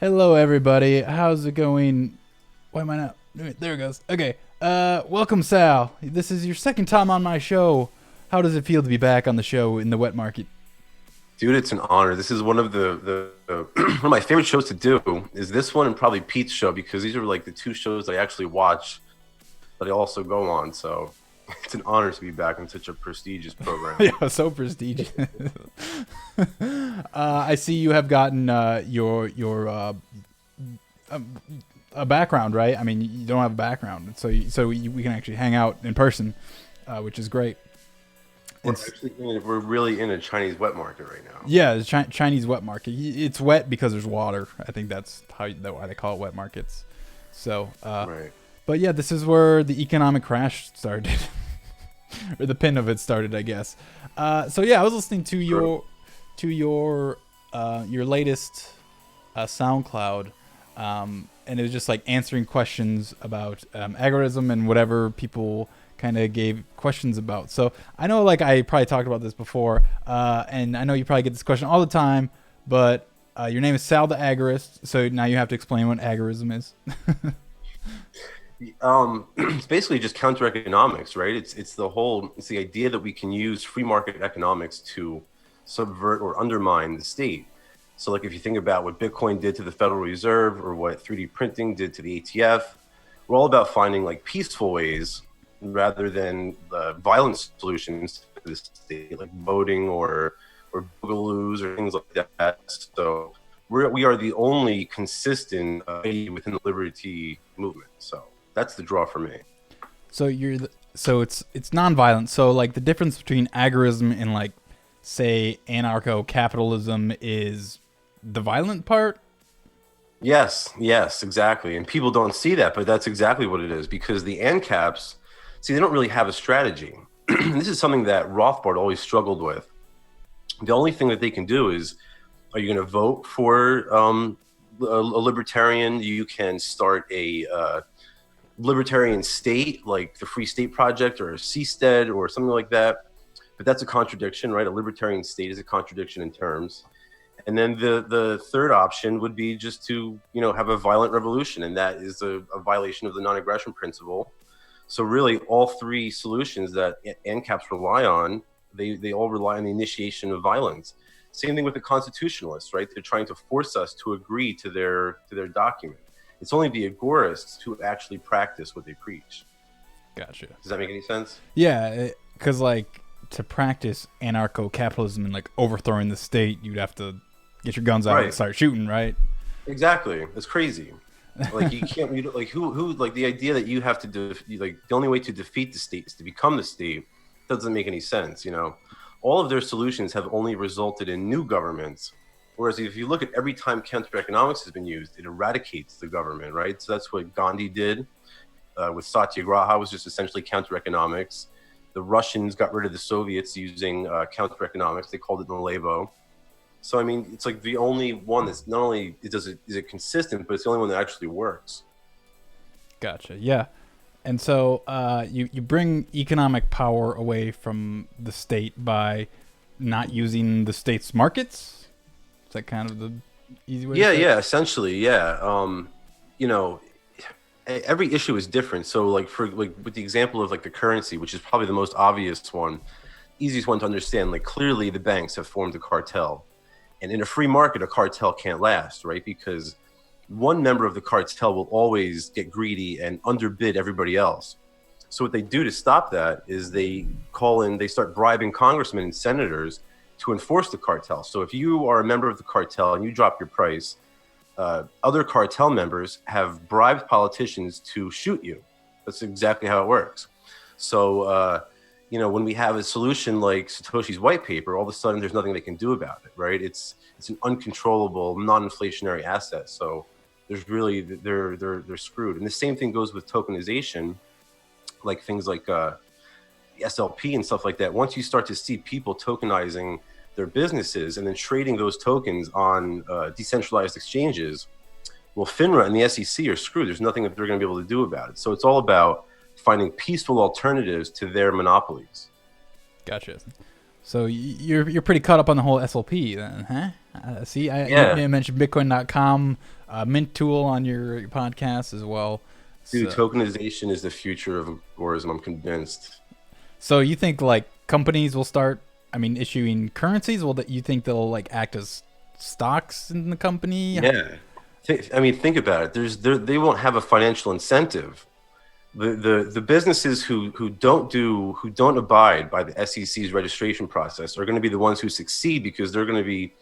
Hello, everybody. How's it going? Why am I not? There it goes. Okay. Welcome, Sal. This is your second time on my show. How does it feel to be back on the show in the wet market? Dude, it's an honor. This is one of the one of my favorite shows to do is this one and probably Pete's show because these are like the two shows I actually watch that I also go on. So it's an honor to be back on such a prestigious program. Yeah, so prestigious. I see you have gotten um, a background, right? I mean, you don't have a background, we can actually hang out in person, which is great. We're really in a Chinese wet market right now. Yeah, the Chinese wet market. It's wet because there's water. I think that's why they call it wet markets. So, Right. but yeah, this is where the economic crash started, or the pin of it started, I guess. So yeah, I was listening to your latest SoundCloud, and it was just like answering questions about agorism and whatever people kind of gave questions about. So I know, like, I probably talked about this before, and I know you probably get this question all the time, but your name is Sal the Agorist, so now you have to explain what agorism is. It's basically just counter economics, right? It's the idea that we can use free market economics to subvert or undermine the state. So like if you think about what Bitcoin did to the Federal Reserve or what 3D printing did to the ATF, we're all about finding like peaceful ways rather than violent solutions to the state, like voting or boogaloos or things like that. So we are the only consistent within the liberty movement. So that's the draw for me. So it's nonviolent. So like the difference between agorism and, like, say, anarcho-capitalism is the violent part. Yes, exactly. And people don't see that, but that's exactly what it is because the ANCAPs, see, they don't really have a strategy. This is something that Rothbard always struggled with. The only thing that they can do is, are you going to vote for a libertarian? You can start a libertarian state like the Free State Project or a Seastead or something like that. But that's a contradiction, right? A libertarian state is a contradiction in terms. And then the third option would be just to, have a violent revolution. And that is a violation of the non-aggression principle. So really all three solutions that ANCAPs rely on, they all rely on the initiation of violence. Same thing with the constitutionalists, right? They're trying to force us to agree to their document. It's only the agorists who actually practice what they preach. Gotcha. Does that make any sense? Yeah, because, like, to practice anarcho-capitalism and, like, overthrowing the state, you'd have to get your guns out and Right. start shooting, right? Exactly. It's crazy. Like you can't. Like who? Like the idea that you have to do. Like the only way to defeat the state is to become the state. Doesn't make any sense. All of their solutions have only resulted in new governments. Whereas if you look at every time counter economics has been used, it eradicates the government, right? So that's what Gandhi did with Satyagraha, was just essentially counter economics. The Russians got rid of the Soviets using counter economics. They called it Nalevo. So I mean, it's like the only one that's not only is it consistent, but it's the only one that actually works. Gotcha. Yeah. And so you bring economic power away from the state by not using the state's markets. Is that kind of the easy way to Yeah, say it? yeah, essentially, yeah. You know, every issue is different. So like for like with the example of like the currency, which is probably the most obvious one, easiest one to understand, like clearly the banks have formed a cartel. And in a free market, a cartel can't last, right? Because one member of the cartel will always get greedy and underbid everybody else. So what they do to stop that is they start bribing congressmen and senators to enforce the cartel. So if you are a member of the cartel and you drop your price, other cartel members have bribed politicians to shoot you. That's exactly how it works. So, when we have a solution like Satoshi's white paper, all of a sudden there's nothing they can do about it, right? It's an uncontrollable, non-inflationary asset. So there's really they're screwed. And the same thing goes with tokenization, like things like SLP and stuff like that. Once you start to see people tokenizing their businesses and then trading those tokens on decentralized exchanges, well, FINRA and the SEC are screwed. There's nothing that they're going to be able to do about it. So it's all about finding peaceful alternatives to their monopolies. Gotcha. So you're pretty caught up on the whole SLP then, huh? See, Yeah. you mentioned Bitcoin.com. mint tool on your podcast as well. Dude, So, tokenization is the future of agorism. I'm convinced. so you think like companies will start? I mean, issuing currencies? Will that you think they'll like act as stocks in the company? Yeah. I mean, think about it. They won't have a financial incentive. The businesses who don't abide by the SEC's registration process are going to be the ones who succeed because they're going to be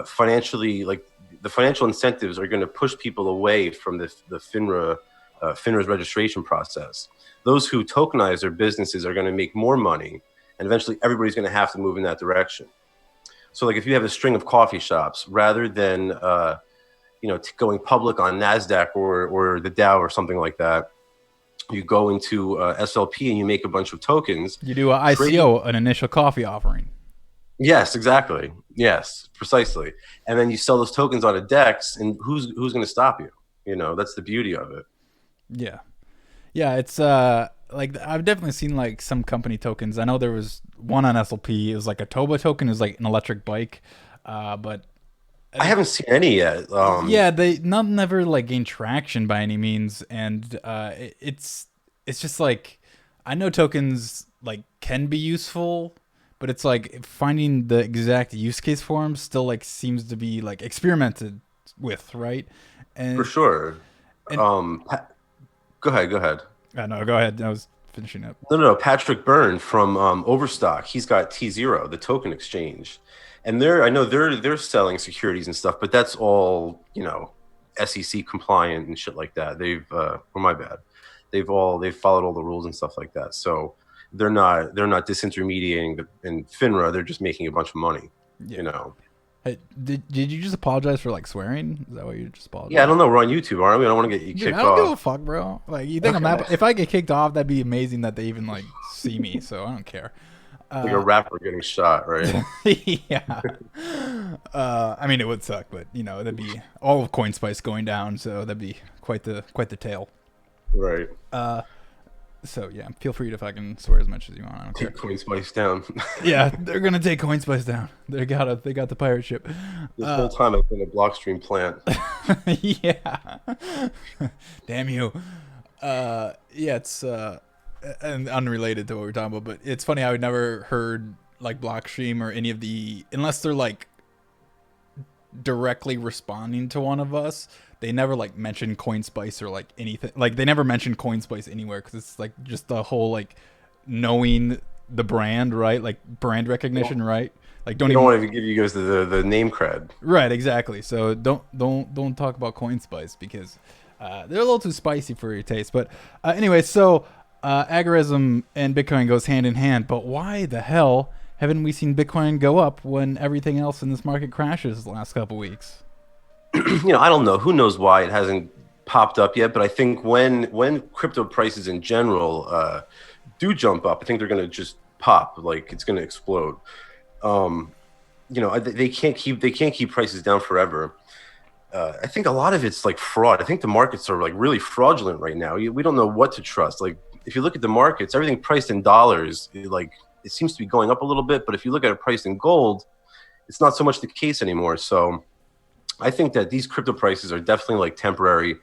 financially, like, the financial incentives are going to push people away from the FINRA's registration process. Those who tokenize their businesses are going to make more money, and eventually everybody's going to have to move in that direction. So, like, if you have a string of coffee shops, rather than going public on NASDAQ or the Dow or something like that, you go into SLP and you make a bunch of tokens. You do an ICO, an initial coffee offering. Yes, exactly. Yes, precisely. And then you sell those tokens on a DEX, and who's going to stop you? That's the beauty of it. Yeah. Yeah, it's like I've definitely seen like some company tokens. I know there was one on SLP. It was like a Toba token. It was like an electric bike, but I haven't seen any yet. yeah, they never like gained traction by any means, and it's just like I know tokens like can be useful, but it's like finding the exact use case for them still like seems to be like experimented with, right? And for sure. and Go ahead. no, go ahead. I was finishing up. No. Patrick Byrne from Overstock. He's got T0, the token exchange, and I know they're selling securities and stuff, but that's all SEC compliant and shit like that. My bad. They've followed all the rules and stuff like that. So they're not disintermediating in FINRA. They're just making a bunch of money. Yeah. Hey, did you just apologize for like swearing? Is that what you just apologized? Yeah, I don't know. We're on YouTube, aren't we? I don't want to get you kicked off. I don't give a fuck, bro. Like, you think I'm that? If I get kicked off, that'd be amazing that they even like see me. So I don't care. Like a rapper getting shot, right? Yeah. I mean, it would suck, but that'd be all of CoinSpice going down. So that'd be quite the tale. Right. So yeah, feel free to fucking swear as much as you want. I don't care. Take CoinSpice down. Yeah, they're gonna take CoinSpice down. They got the pirate ship. This whole time I've been a Blockstream plant. Yeah. Damn you. Yeah, it's and unrelated to what we're talking about, but it's funny how I've never heard like Blockstream or any of unless they're like directly responding to one of us. They never like mention CoinSpice or like anything. Like they never mention CoinSpice anywhere because it's like just the whole like knowing the brand, right? Like brand recognition, right? Like don't want to give you guys the name cred. Right, exactly. So don't talk about CoinSpice because they're a little too spicy for your taste. But anyway, so agorism and Bitcoin goes hand in hand. But why the hell haven't we seen Bitcoin go up when everything else in this market crashes the last couple weeks? I don't know. Who knows why it hasn't popped up yet? But I think when crypto prices in general do jump up, I think they're going to just pop. Like it's going to explode. They can't keep prices down forever. I think a lot of it's like fraud. I think the markets are like really fraudulent right now. We don't know what to trust. Like if you look at the markets, everything priced in dollars, it seems to be going up a little bit. But if you look at it priced in gold, it's not so much the case anymore. So I think that these crypto prices are definitely like temporary.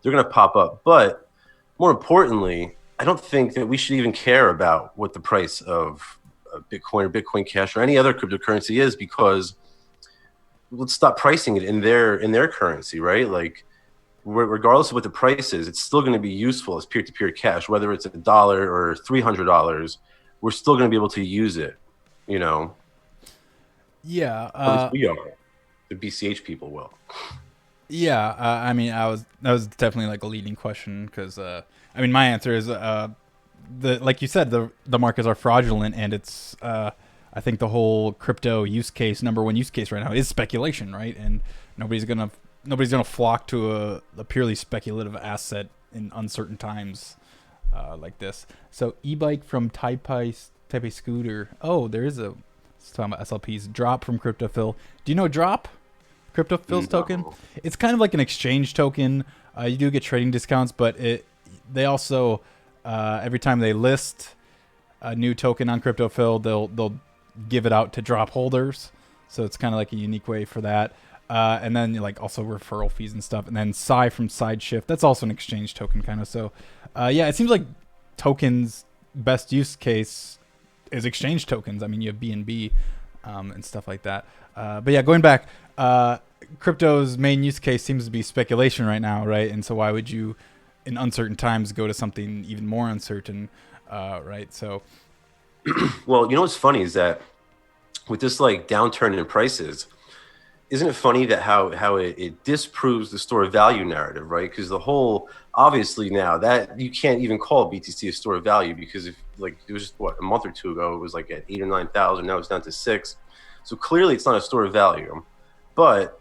They're going to pop up. But more importantly, I don't think that we should even care about what the price of Bitcoin or Bitcoin Cash or any other cryptocurrency is, because let's stop pricing it in their currency, right? Like regardless of what the price is, it's still going to be useful as peer-to-peer cash, whether it's $1 or $300. We're still going to be able to use it, Yeah. At least we are. The BCH people will. Yeah, I mean, that was definitely like a leading question because my answer is like you said, the markets are fraudulent, and it's I think the whole crypto use case, number one use case right now, is speculation, right? And nobody's gonna flock to a purely speculative asset in uncertain times like this. So e-bike from Taipei Scooter. Oh, there is let's talk about SLPs. Drop from CryptoPhil. Do you know Drop? CryptoPhil's token? It's kind of like an exchange token. You do get trading discounts, but they also every time they list a new token on CryptoPhil, they'll give it out to drop holders. So it's kind of like a unique way for that. And then like also referral fees and stuff, and then Psi from Sideshift. That's also an exchange token kind of. So, yeah, it seems like tokens best use case is exchange tokens. I mean, you have BNB and stuff like that. But yeah, going back, crypto's main use case seems to be speculation right now, right? And so why would you, in uncertain times, go to something even more uncertain, right? So, Well, you know what's funny is that with this like downturn in prices, isn't it funny that how it disproves the store of value narrative, right? Because the whole, obviously now that you can't even call BTC a store of value, because if like it was just what, a month or two ago it was like at 8 or 9,000, now it's down to 6. So clearly it's not a store of value, but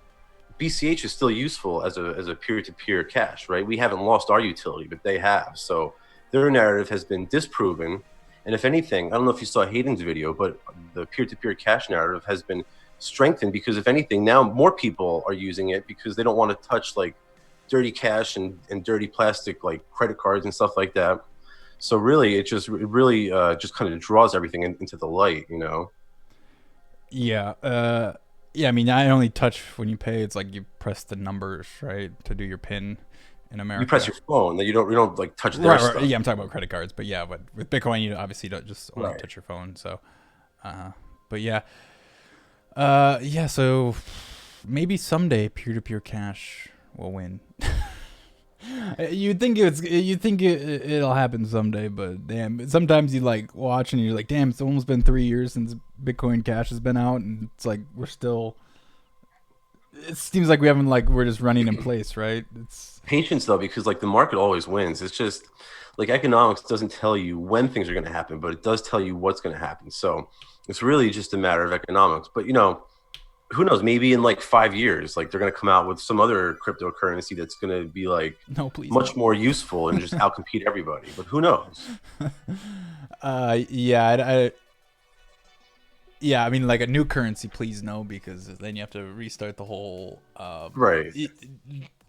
BCH is still useful as a peer-to-peer cash, right? We haven't lost our utility, but they have. So their narrative has been disproven. And if anything, I don't know if you saw Hayden's video, but the peer-to-peer cash narrative has been strengthened, because if anything, now more people are using it because they don't want to touch like dirty cash and dirty plastic like credit cards and stuff like that. So really, it really just kind of draws everything into the light, you know? yeah. Yeah, I mean, I only touch when you pay. It's like you press the numbers, right, to do your PIN in America. You press your phone, that you don't like touch their stuff. Right. Yeah, I'm talking about credit cards, but yeah, but with Bitcoin, you obviously don't just only Right. touch your phone. So, but yeah, yeah. So maybe someday peer-to-peer cash will win. You'd think it'll happen someday, but damn, sometimes you like watch and you're like, damn, it's almost been 3 years since Bitcoin Cash has been out, and it's like we're still. It seems like we haven't we're just running in place, right? It's Patience though, because like the market always wins. It's just like economics doesn't tell you when things are going to happen, but it does tell you what's going to happen. So it's really just a matter of economics. But you know, who knows? Maybe in like 5 years, like they're going to come out with some other cryptocurrency that's going to be like no, please, much more useful and just outcompete everybody. But who knows? Yeah, yeah, I mean, like a new currency, please no, because then you have to restart the whole. Right. You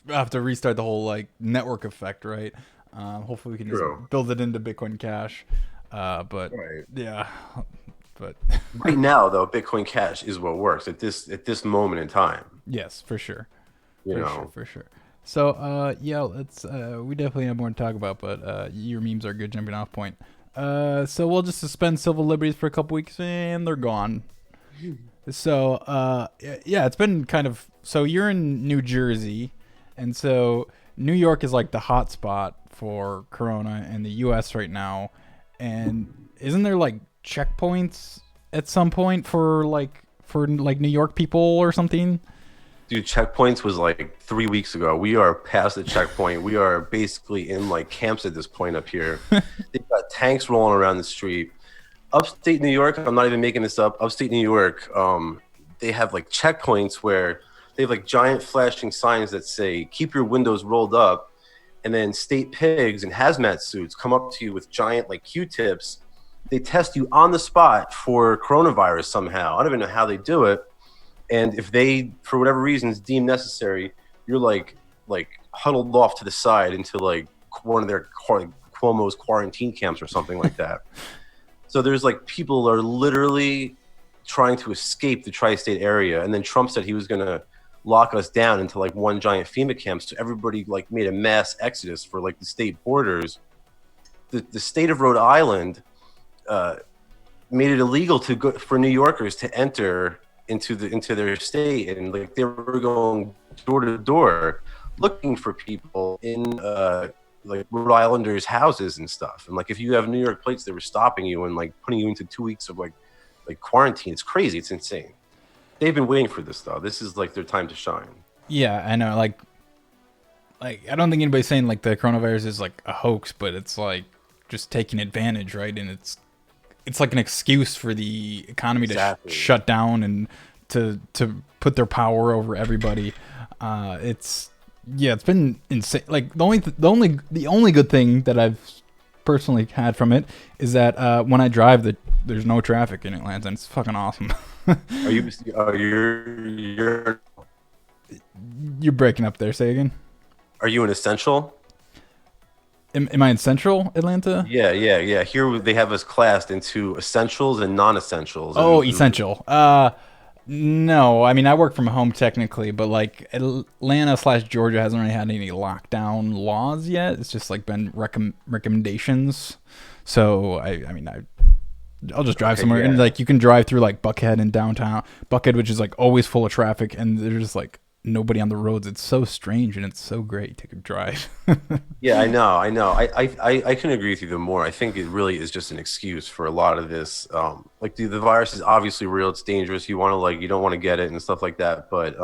have to restart the whole like network effect, right? Hopefully, we can True. just build it into Bitcoin Cash. But Right. yeah, but Right now, though, Bitcoin Cash is what works at this moment in time. yes, for sure, You for know. sure, for sure. So, yeah, let's. We definitely have more to talk about, but your memes are a good jumping off point. So we'll just suspend civil liberties for a couple weeks, and they're gone. So, yeah, it's been kind of. So you're in New Jersey, and so New York is like the hot spot for Corona in the U.S. right now. And isn't there like checkpoints at some point for New York people or something? Dude, checkpoints was like 3 weeks ago. We are past the checkpoint. We are basically in like camps at this point up here. They've got tanks rolling around the street. Upstate New York, I'm not even making this up. Upstate New York, they have like checkpoints where they have like giant flashing signs that say, keep your windows rolled up. And then state pigs in hazmat suits come up to you with giant like Q-tips. They test you on the spot for coronavirus somehow. I don't even know how they do it. And if they, for whatever reasons, deem necessary, you're like huddled off to the side into like one of their Cuomo's quarantine camps or something like that. So there's like people are literally trying to escape the tri-state area. And then Trump said he was going to lock us down into like one giant FEMA camp. So everybody like made a mass exodus for like the state borders. The state of Rhode Island made it illegal to go for New Yorkers to enter into their state, and like they were going door to door looking for people in like Rhode Islanders' houses and stuff. And like if you have New York plates, they were stopping you and like putting you into 2 weeks of like quarantine. It's crazy. It's insane. They've been waiting for this though. This is like their time to shine. Yeah, I know. Like I don't think anybody's saying like the coronavirus is like a hoax, but it's like just taking advantage, right? And it's like an excuse for the economy to shut down and to put their power over everybody. It's been insane. Like the only good thing that I've personally had from it is that when I drive, there's no traffic in Atlanta, and it's fucking awesome. You're breaking up there. Say again. Are you an essential? Am I in Central Atlanta? Yeah. Here they have us classed into essentials and non-essentials. Oh, essential. No, I mean I work from home technically, but like Atlanta/Georgia hasn't really had any lockdown laws yet. It's just like been recommendations. So I'll just drive Okay, somewhere, and yeah. like you can drive through like Buckhead and downtown Buckhead, which is like always full of traffic, and there's just like nobody on the roads. It's so strange and it's so great to drive. Yeah, I know, I know. I can agree with you the more. I think it really is just an excuse for a lot of this. Like the virus is obviously real, it's dangerous. You want to like you don't want to get it and stuff like that. But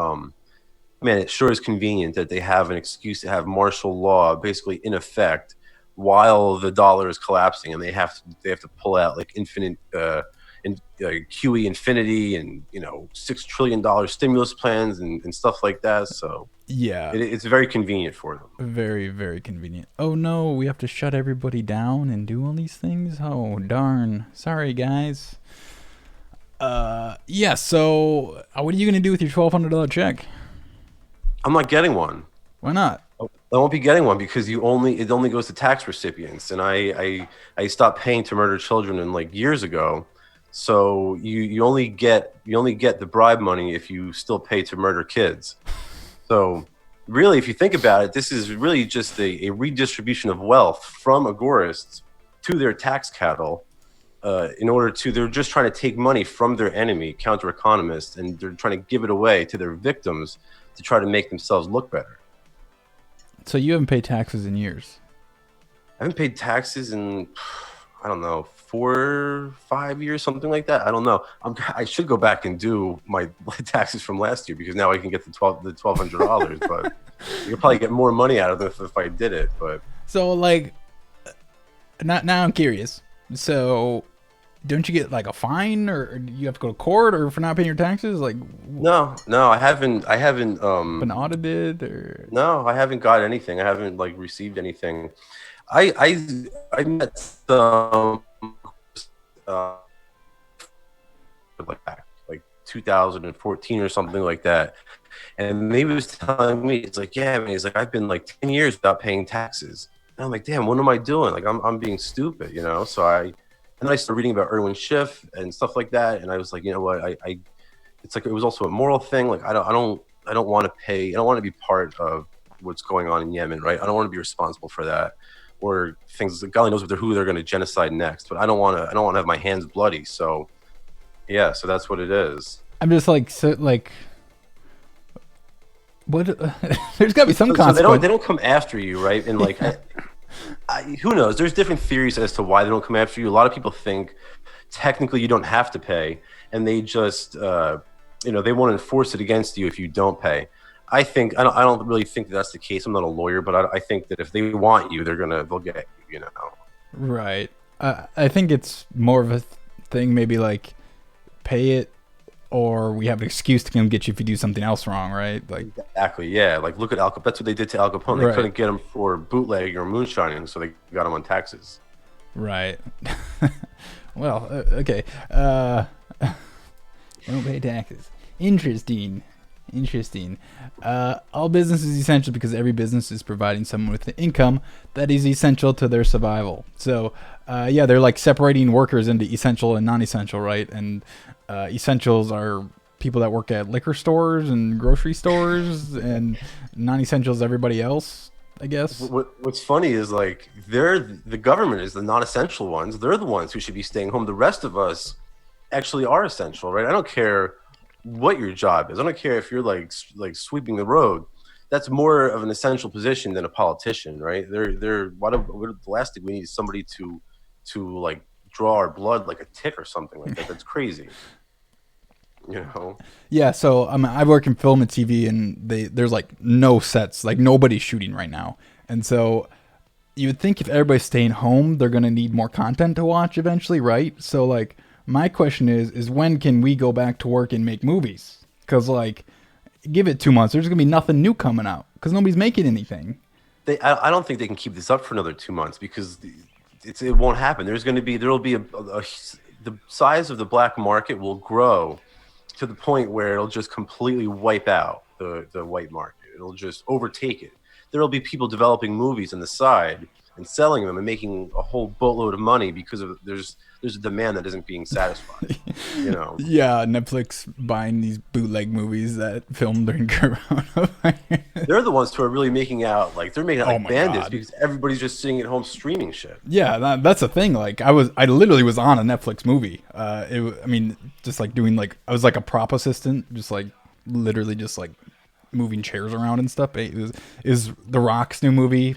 man, it sure is convenient that they have an excuse to have martial law basically in effect while the dollar is collapsing, and they have to pull out like infinite QE infinity and $6 trillion stimulus plans and stuff like that. So Yeah, it's very convenient for them. very, very convenient. Oh no, we have to shut everybody down and do all these things? Oh, darn. Sorry, guys. Yeah, so what are you going to do with your $1,200 check? I'm not getting one. Why not? I won't be getting one because it only goes to tax recipients, and I stopped paying to murder children in like years ago. So you only get the bribe money if you still pay to murder kids. So really, if you think about it, this is really just a redistribution of wealth from agorists to their tax cattle. They're just trying to take money from their enemy, counter economists, and they're trying to give it away to their victims to try to make themselves look better. So you haven't paid taxes in years. I haven't paid taxes in, I don't know, 4, 5 years, something like that. I don't know. I should go back and do my taxes from last year because now I can get the $1,200. But you could probably get more money out of it if I did it. But So like, now I'm curious. So don't you get like a fine, or do you have to go to court, or for not paying your taxes? Like, no, I haven't. I haven't. been audited, or No, I haven't got anything. I haven't like received anything. I met some uh, like 2014 or something like that, and he was telling me it's like, yeah, man, he's like, I've been like 10 years without paying taxes. And I'm like, damn, what am I doing? Like, I'm being stupid, you know. And then I started reading about Erwin Schiff and stuff like that, and I was like, you know what, I it's like it was also a moral thing. Like, I don't want to pay. I don't want to be part of what's going on in Yemen, right? I don't want to be responsible for that, or things. God only knows who they're going to genocide next. But I don't want to. I don't want to have my hands bloody. So yeah, so that's what it is. I'm just like, so like, what? There's got to be some So they don't consequence. they don't come after you, right? And like, who knows? There's different theories as to why they don't come after you. A lot of people think technically you don't have to pay, and they just they want to enforce it against you if you don't pay. I don't really think that that's the case. I'm not a lawyer, but I think that if they want you, they'll get you. You know. Right. I think it's more of a thing, maybe like pay it, or we have an excuse to come get you if you do something else wrong, right? Like, Exactly. Yeah. Like look at Al Capone. That's what they did to Al Capone. They right, couldn't get him for bootlegging or moonshining, so they got him on taxes. right. Well, okay. Don't pay taxes. Interesting. Interesting. All business is essential because every business is providing someone with an income that is essential to their survival. So, yeah, they're like separating workers into essential and non-essential, right? And essentials are people that work at liquor stores and grocery stores, and non-essentials everybody else, I guess. What's funny is like the government is the non-essential ones. They're the ones who should be staying home. The rest of us actually are essential, right? I don't care what your job is. I don't care if you're like sweeping the road. That's more of an essential position than a politician, right? The last thing we need is somebody to like draw our blood like a tick or something like that. That's crazy, you know. Yeah, so I work in film and TV, and there's like no sets, like nobody's shooting right now, and so you would think if everybody's staying home, they're gonna need more content to watch eventually, right? So like my question is when can we go back to work and make movies? Because like give it 2 months, there's gonna be nothing new coming out because nobody's making anything. I don't think they can keep this up for another 2 months because it won't happen. There'll be the size of the black market will grow to the point where it'll just completely wipe out the white market. It'll just overtake it. there will be people developing movies on the side and selling them and making a whole boatload of money because of there's a demand that isn't being satisfied. You know. Yeah, Netflix buying these bootleg movies that filmed during Corona. They're the ones who are really making out like they're making out Oh like my bandits God. because everybody's just sitting at home streaming shit. Yeah, that's the thing. Like I literally was on a Netflix movie. I mean, just like doing like I was like a prop assistant, just like literally just like moving chairs around and stuff. It was The Rock's new movie.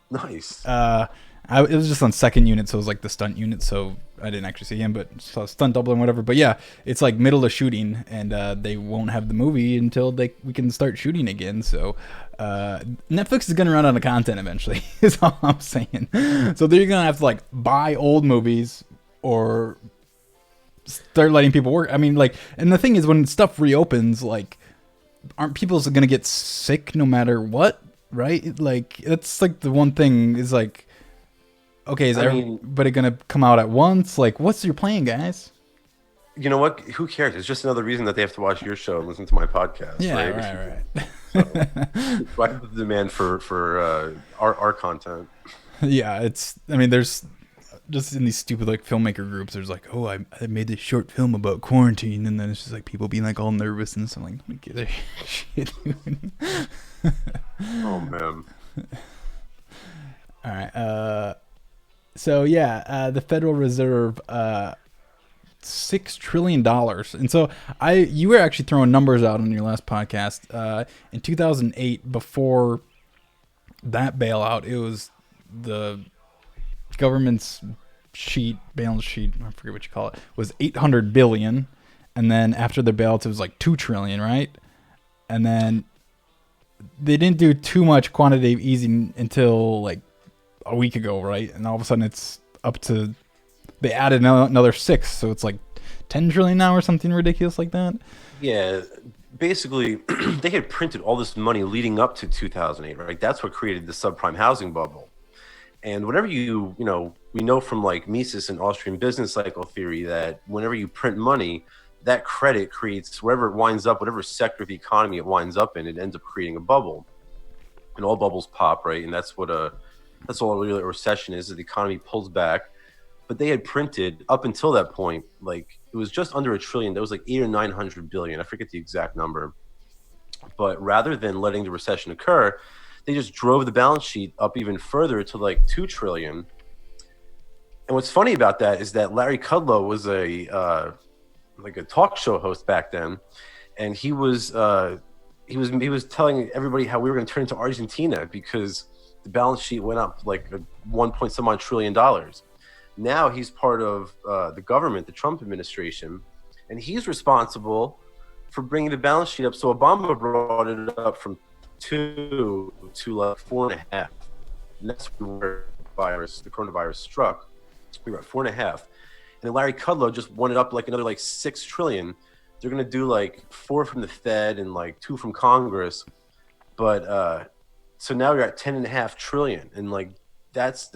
Nice. It was just on second unit, so it was like the stunt unit, so I didn't actually see him, but saw stunt double and whatever. But yeah, it's like middle of shooting, and they won't have the movie until we can start shooting again. So Netflix is gonna run out of content eventually. Is all I'm saying. So they're gonna have to like buy old movies or start letting people work. I mean, like, and the thing is, when stuff reopens, like, aren't people gonna get sick no matter what? Right? Like, that's like the one thing is like. Okay, is everybody gonna come out at once? Like, what's your plan, guys? You know what? Who cares? It's just another reason that they have to watch your show and listen to my podcast. Yeah, right. So, why the demand for our content? Yeah, it's. I mean, there's just in these stupid like filmmaker groups. There's like, oh, I made this short film about quarantine, and then it's just like people being like all nervous and stuff. Like, let me get their shit. Oh man. All right. So yeah, the Federal Reserve, $6 trillion, and so you were actually throwing numbers out on your last podcast. In 2008, before that bailout, it was the government's balance sheet. I forget what you call it. Was 800 billion, and then after the bailout, it was like 2 trillion, right? And then they didn't do too much quantitative easing until like a week ago, right? And all of a sudden it's up to, they added another 6, so it's like 10 trillion now or something ridiculous like that. Yeah, basically they had printed all this money leading up to 2008, right? That's what created the subprime housing bubble. And whenever you know, we know from like Mises and Austrian business cycle theory that whenever you print money, that credit creates, wherever it winds up, whatever sector of the economy it winds up in, it ends up creating a bubble. And all bubbles pop, right? And that's all really a recession is, that the economy pulls back. But they had printed up until that point, like it was just under $1 trillion. There was like 800 or 900 billion. I forget the exact number. But rather than letting the recession occur, they just drove the balance sheet up even further to like 2 trillion. And what's funny about that is that Larry Kudlow was a talk show host back then, and he was telling everybody how we were going to turn into Argentina because the balance sheet went up like $1 trillion. Now he's part of the government, the Trump administration, and he's responsible for bringing the balance sheet up. So Obama brought it up from 2 to like 4.5. And that's where the coronavirus struck. We were at 4.5. And Larry Kudlow just won it up like another like 6 trillion. They're going to do like 4 from the Fed and like 2 from Congress. But so now you're at 10.5 trillion, and like that's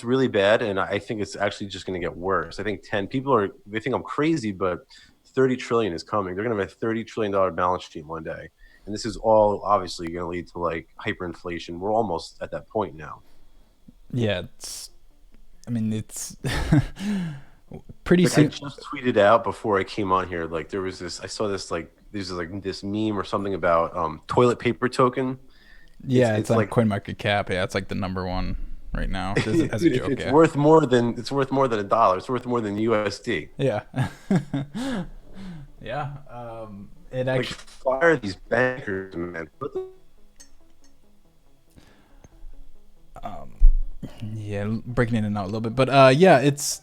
really bad. And I think it's actually just going to get worse. I think they think I'm crazy, but 30 trillion is coming. They're going to have a $30 trillion balance sheet one day, and this is all obviously going to lead to like hyperinflation. We're almost at that point now. Yeah, it's pretty like soon. I just tweeted out before I came on here. Like there was this, I saw this like there's like this meme or something about toilet paper token. Yeah, it's on like CoinMarketCap. Yeah, it's like the number one right now. As a joke, it's worth more than $1. It's worth more than USD. Yeah. Yeah. It actually like, fire these bankers, man. Yeah, breaking in and out a little bit, but yeah, it's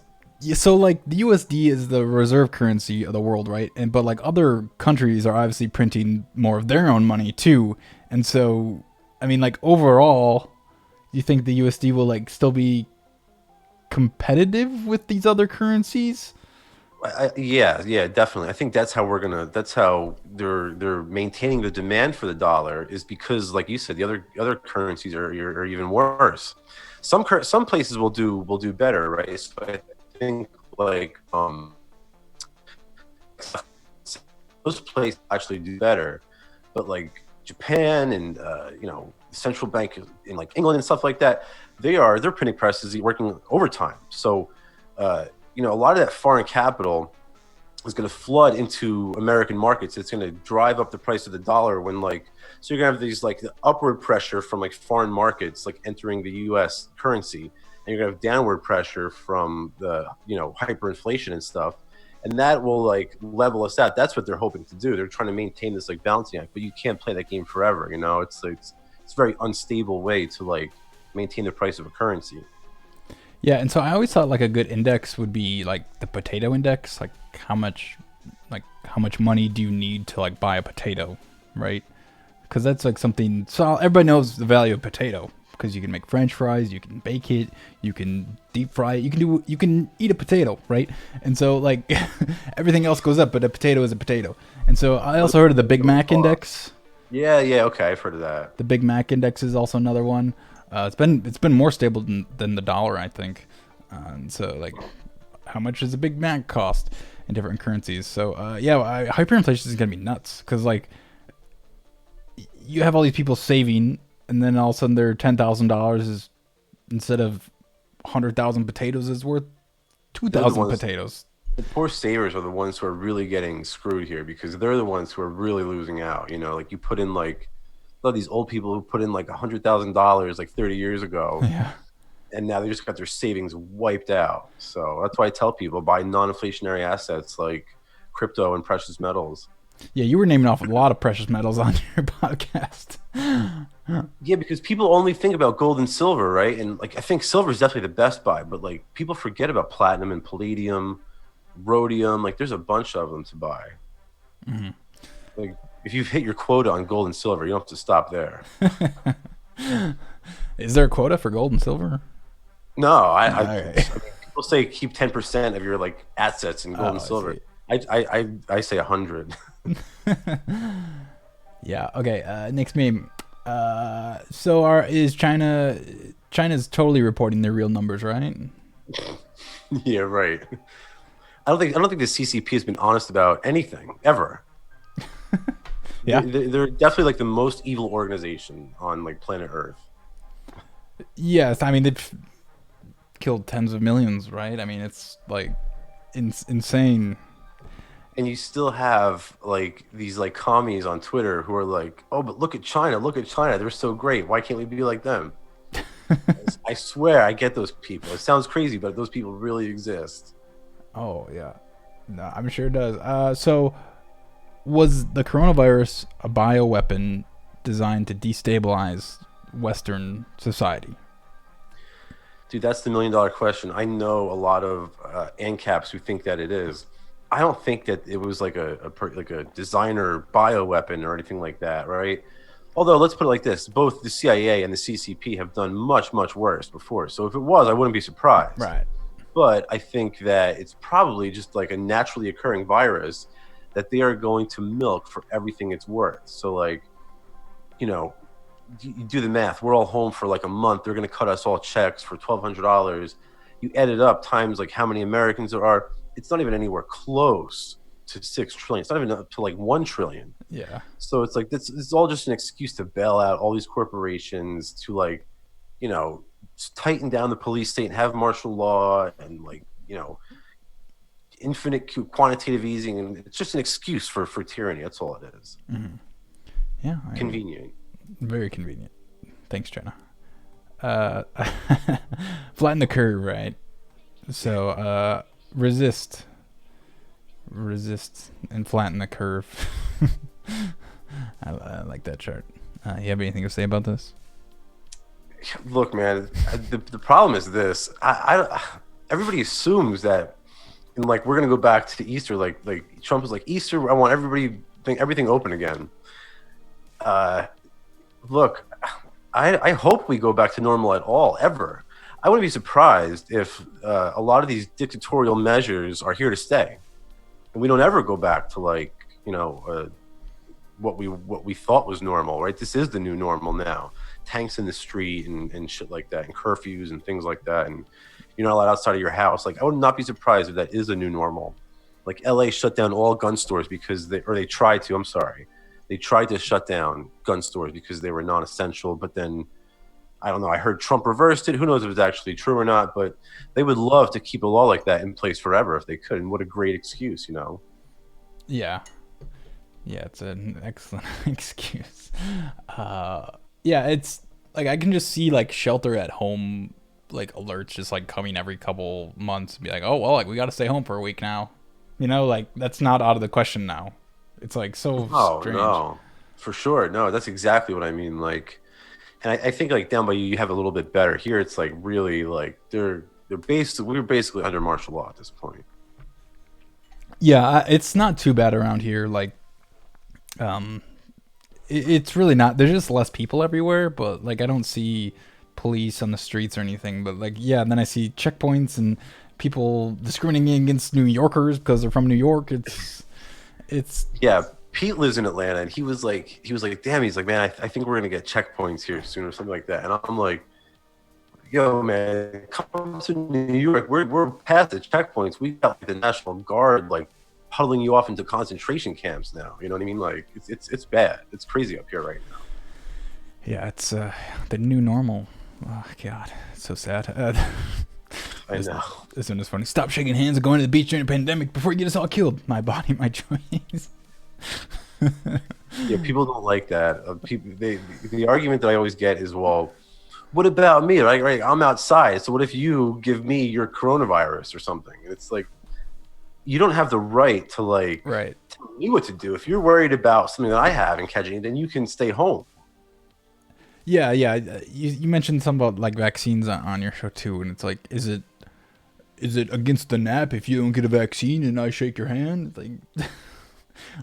so like the USD is the reserve currency of the world, right? But like other countries are obviously printing more of their own money too, and so I mean, like overall, you think the USD will like still be competitive with these other currencies? Yeah, definitely. I think that's how they're maintaining the demand for the dollar, is because, like you said, the other currencies are even worse. Some places will do better, right? So I think like those places actually do better, but like Japan and central bank in like England and stuff like that, their printing press is working overtime. So, you know, a lot of that foreign capital is going to flood into American markets. It's going to drive up the price of the dollar when like, so you're going to have these like the upward pressure from like foreign markets, like entering the US currency, and you're going to have downward pressure from the, you know, hyperinflation and stuff. And that will like level us out. That's what they're hoping to do. They're trying to maintain this like balancing act, but you can't play that game forever. You know, it's like, it's a very unstable way to like maintain the price of a currency. Yeah, and so I always thought like a good index would be like the potato index, like how much money do you need to like buy a potato, right? Because that's like something. So everybody knows the value of potato because you can make French fries, you can bake it, you can deep fry it, you can eat a potato, right? And so like everything else goes up, but a potato is a potato. And so I also heard of the Big Mac index. Yeah, okay, I've heard of that. The Big Mac index is also another one. It's been more stable than the dollar, I think. And so like, how much does a Big Mac cost in different currencies? So hyperinflation is gonna be nuts because like you have all these people saving, and then all of a sudden their $10,000 is instead of 100,000 potatoes is worth 2,000 potatoes. The poor savers are the ones who are really getting screwed here because they're the ones who are really losing out. You know, like you put in like a lot of these old people who put in like $100,000 like 30 years ago. Yeah. And now they just got their savings wiped out. So that's why I tell people buy non-inflationary assets like crypto and precious metals. Yeah, you were naming off a lot of precious metals on your podcast. Yeah, because people only think about gold and silver, right? And like I think silver is definitely the best buy, but like people forget about platinum and palladium, rhodium. Like there's a bunch of them to buy. Mm-hmm. Like if you've hit your quota on gold and silver, you don't have to stop there. Is there a quota for gold and silver? No, I mean, people say keep 10% of your like assets in gold and silver. I say 100. Yeah. Okay. Next meme. Is China's totally reporting their real numbers, right? Yeah, right. I don't think the CCP has been honest about anything ever. Yeah, they're definitely like the most evil organization on like planet Earth. Yes, I mean they've killed tens of millions, right? I mean it's like insane. And you still have like these like commies on Twitter who are like, oh, but look at China, they're so great. Why can't we be like them? I swear I get those people. It sounds crazy, but those people really exist. Oh yeah, no, I'm sure it does. So was the coronavirus a bioweapon designed to destabilize Western society? Dude, that's the $1 million question. I know a lot of ANCAPs who think that it is. I don't think that it was like a designer bioweapon or anything like that, right? Although let's put it like this: both the CIA and the CCP have done much worse before. So if it was, I wouldn't be surprised. Right. But I think that it's probably just like a naturally occurring virus that they are going to milk for everything it's worth. So like, you know, you do the math. We're all home for like a month. They're going to cut us all checks for $1,200. You add it up times like how many Americans there are. It's not even anywhere close to 6 trillion. It's not even up to like 1 trillion. Yeah. So it's like this is all just an excuse to bail out all these corporations, to like, you know, tighten down the police state and have martial law and like, you know, infinite quantitative easing, and it's just an excuse for tyranny. That's all it is. Mm-hmm. Yeah. Convenient. Very convenient. Thanks, Jenna. Flatten the curve, right? So resist and flatten the curve. I like that chart. You have anything to say about this? Look, man, the problem is this. Everybody assumes that, and like we're gonna go back to Easter. Like Trump was like, Easter, I want everything open again. Look, I hope we go back to normal at all, ever. I wouldn't be surprised if a lot of these dictatorial measures are here to stay, and we don't ever go back to like, you know, what we thought was normal, right? This is the new normal now. Tanks in the street and shit like that, and curfews and things like that, and you're not allowed outside of your house. Like, I would not be surprised if that is a new normal. Like LA shut down all gun stores because they tried to. I'm sorry, they tried to shut down gun stores because they were non-essential. But then, I don't know, I heard Trump reversed it. Who knows if it's actually true or not, but they would love to keep a law like that in place forever if they could. And what a great excuse, you know? Yeah. Yeah, it's an excellent excuse. Yeah, it's like I can just see like shelter at home like alerts just like coming every couple months and be like, oh well, like we got to stay home for a week now. You know, like that's not out of the question now. It's like so Oh strange. no, for sure. No, that's exactly what I mean. Like, and I think like down by you, you have a little bit better. Here, it's like really like they're basically we're basically under martial law at this point. Yeah, it's not too bad around here. Like, it's really not. There's just less people everywhere, but like I don't see police on the streets or anything. But like, yeah, and then I see checkpoints and people discriminating against New Yorkers because they're from New York. It's Yeah, Pete lives in Atlanta, and he was like, damn, he's like, man, I think we're gonna get checkpoints here soon or something like that. And I'm like, yo, man, come to New York. We're past the checkpoints. We got like, the National Guard like huddling you off into concentration camps now. You know what I mean? Like it's bad. It's crazy up here right now. yeah, it's the new normal. Oh God, it's so sad. I know. This one is funny. Stop shaking hands and going to the beach during a pandemic before you get us all killed. My body, my choice. Yeah, people don't like that. The argument that I always get is, well, what about me? Right, I'm outside. So what if you give me your coronavirus or something? And it's like, you don't have the right to like Right. tell me what to do. If you're worried about something that I have and catching it, then you can stay home. Yeah, yeah. You mentioned something about like vaccines on your show too, and it's like, is it against the nap if you don't get a vaccine and I shake your hand? Like,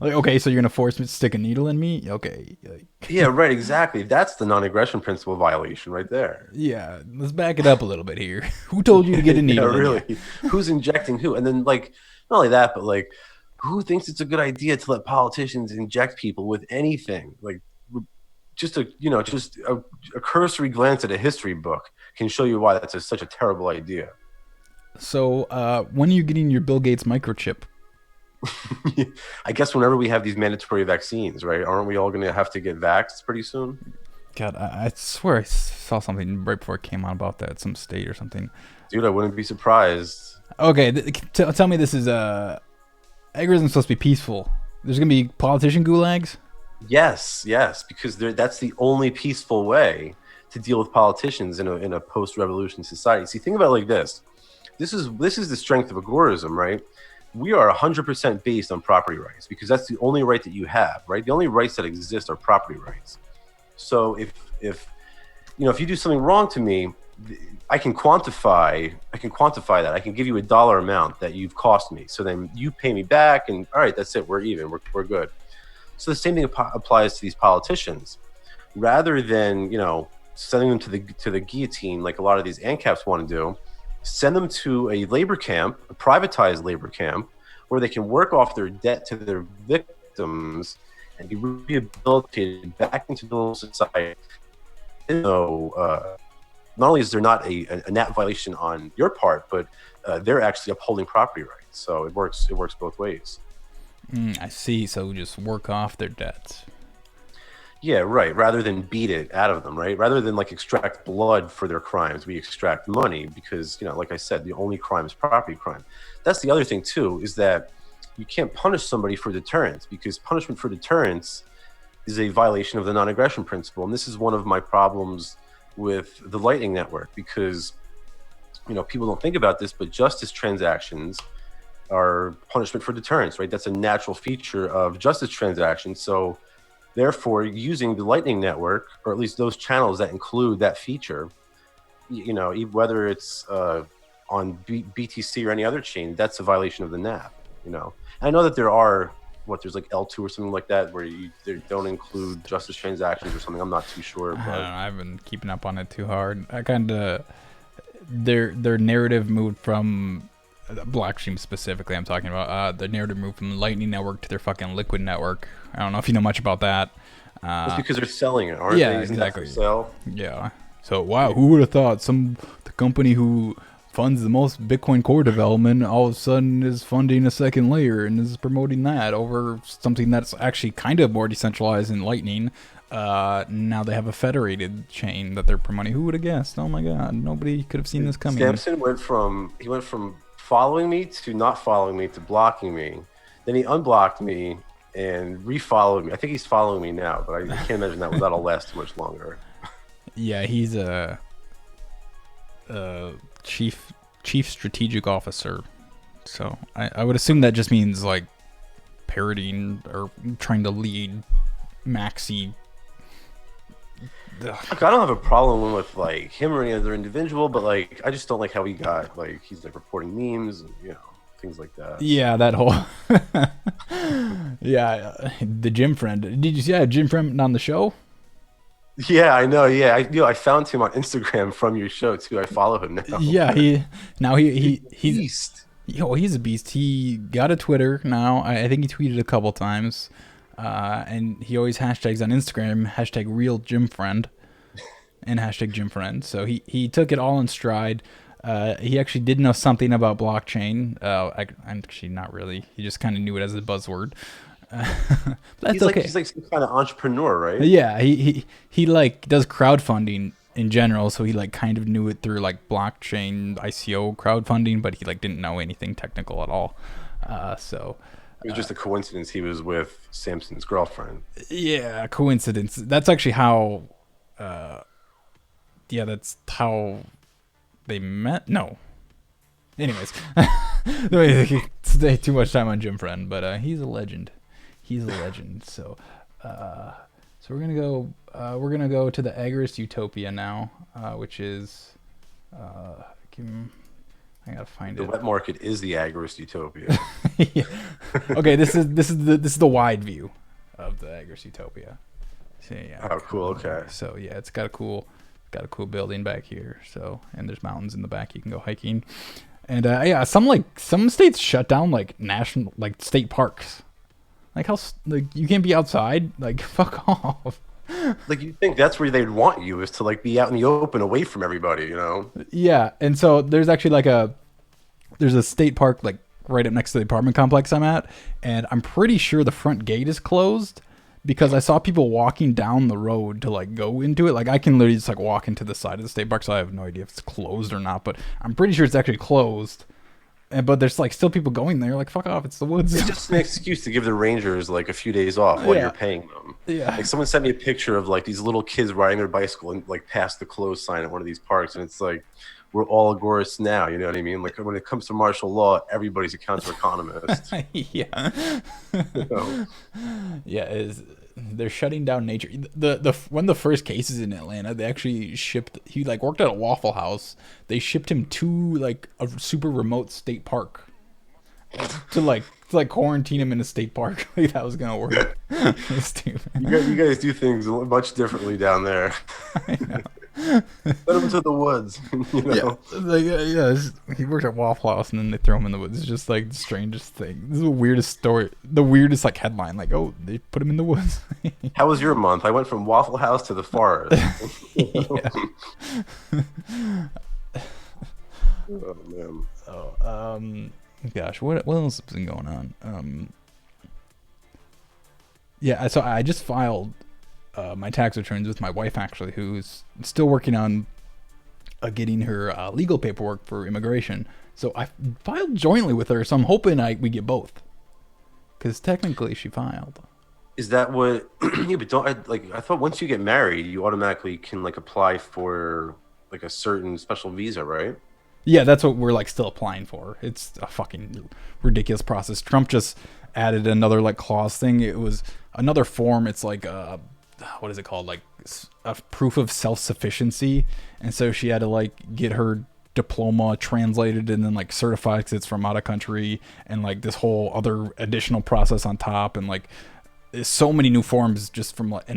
like okay, so you're gonna force me to stick a needle in me? Okay. Like, Yeah, right, exactly. That's the non-aggression principle violation right there. yeah, let's back it up a little bit here. Who told you to get a Yeah, needle? in really. you? Who's injecting who? And then like not only that, but like who thinks it's a good idea to let politicians inject people with anything? Like just a cursory glance at a history book can show you why that's such a terrible idea. So, when are you getting your Bill Gates microchip? I guess whenever we have these mandatory vaccines, right? Aren't we all going to have to get vaxxed pretty soon? God, I swear I saw something right before it came out about that, some state or something. Dude, I wouldn't be surprised. Okay, tell me this is agorism's supposed to be peaceful. There's gonna be politician gulags. Yes, because that's the only peaceful way to deal with politicians in a post-revolution society. See, think about it like this. This is the strength of agorism, right? We are 100% based on property rights because that's the only right that you have, right? The only rights that exist are property rights. So if you do something wrong to me, I can quantify that. I can give you a dollar amount that you've cost me. So then you pay me back, and all right, that's it. We're even. We're good. So the same thing applies to these politicians. Rather than sending them to the guillotine like a lot of these ANCAPs want to do, send them to a labor camp, a privatized labor camp, where they can work off their debt to their victims and be rehabilitated back into normal society. So not only is there not a NAP violation on your part, but they're actually upholding property rights. So it works both ways. I see. So just work off their debts. Yeah, right. Rather than beat it out of them, right? Rather than like extract blood for their crimes, we extract money because, like I said, the only crime is property crime. That's the other thing too, is that you can't punish somebody for deterrence because punishment for deterrence is a violation of the non-aggression principle. And this is one of my problems with the Lightning Network because, people don't think about this, but justice transactions are punishment for deterrence, right? That's a natural feature of justice transactions. So therefore, using the Lightning Network, or at least those channels that include that feature, whether it's on BTC or any other chain, that's a violation of the NAP. I know that there are there's like L2 or something like that where they don't include justice transactions or something. I'm not too sure. But I don't know, I've been keeping up on it too hard. I kind of their narrative moved from Blockstream specifically. I'm talking about the narrative moved from the Lightning Network to their fucking Liquid Network. I don't know if you know much about that. It's because they're selling it, aren't yeah, they? Exactly. Sell? Yeah. So wow, who would have thought the company who funds the most Bitcoin core development all of a sudden is funding a second layer and is promoting that over something that's actually kind of more decentralized in Lightning. Now they have a federated chain that they're promoting. Who would have guessed? Oh my god, nobody could have seen this coming. Samson went from following me to not following me to blocking me. Then he unblocked me and refollowed me. I think he's following me now, but I can't imagine that'll last too much longer. Yeah, he's a chief strategic officer. So I would assume that just means like parroting or trying to lead maxi. Look, I don't have a problem with like him or any other individual, but like I just don't like how he got like he's like reporting memes and things like that. Yeah, that whole the gym friend. Did you see a gym friend on the show? Yeah, I know. Yeah, I found him on Instagram from your show too. I follow him now. Yeah, he's beast. He's a beast. He got a Twitter now. I think he tweeted a couple times, and he always hashtags on Instagram #RealGymFriend and #GymFriend. So he took it all in stride. He actually did know something about blockchain. Actually, not really. He just kind of knew it as a buzzword. That's he's okay. He's like some kind of entrepreneur, right? Yeah, he like does crowdfunding in general, so he like kind of knew it through like blockchain ICO crowdfunding, but he like didn't know anything technical at all. So it was just a coincidence he was with Samson's girlfriend. Yeah, coincidence. That's actually how. That's how they met. No. Anyways, stay too much time on Jim Friend, but he's a legend. He's a legend. So we're gonna go. We're gonna go to the Agiris Utopia now, which is. I gotta find it. The wet market is the Agorist Utopia. Yeah. Okay, this is the wide view of the Agiris Utopia. So, yeah. Oh, cool. Okay. So yeah, it's got a cool building back here. So and there's mountains in the back. You can go hiking, and some states shut down like national state parks. Like how you can't be outside. Like fuck off. Like you think that's where they'd want you is to like be out in the open, away from everybody, Yeah, and so there's actually there's a state park like right up next to the apartment complex I'm at, and I'm pretty sure the front gate is closed because I saw people walking down the road to like go into it. Like I can literally just like walk into the side of the state park, so I have no idea if it's closed or not, but I'm pretty sure it's actually closed. But there's like still people going there. Like fuck off, it's the woods. It's just an excuse to give the rangers like a few days off while you're paying them. Yeah. Like someone sent me a picture of like these little kids riding their bicycle and like past the closed sign at one of these parks, and it's like we're all agorists now. You know what I mean? Like when it comes to martial law, everybody's a counter economist. Yeah. Yeah. They're shutting down nature. One of the first cases in Atlanta, they actually shipped. He like worked at a Waffle House. They shipped him to like a super remote state park to quarantine him in a state park. Like that was gonna work. Stupid. You guys do things much differently down there. I know. Put him to the woods. Yeah, he worked at Waffle House and then they throw him in the woods. It's just like the strangest thing. This is the weirdest story. The weirdest like headline. Like, oh, they put him in the woods. How was your month? I went from Waffle House to the forest. Oh man. Oh, gosh, what else has been going on? Yeah, so I just filed my tax returns with my wife, actually, who's still working on getting her legal paperwork for immigration. So I filed jointly with her, so I'm hoping we get both. Because technically she filed. Is that what? Yeah, but I thought once you get married, you automatically can like apply for like a certain special visa, right? Yeah, that's what we're like still applying for. It's a fucking ridiculous process. Trump just added another like clause thing. It was another form. It's like what is it called? Like a proof of self-sufficiency. And so she had to like get her diploma translated and then like certified because it's from out of country, and like this whole other additional process on top, and like there's so many new forms just from like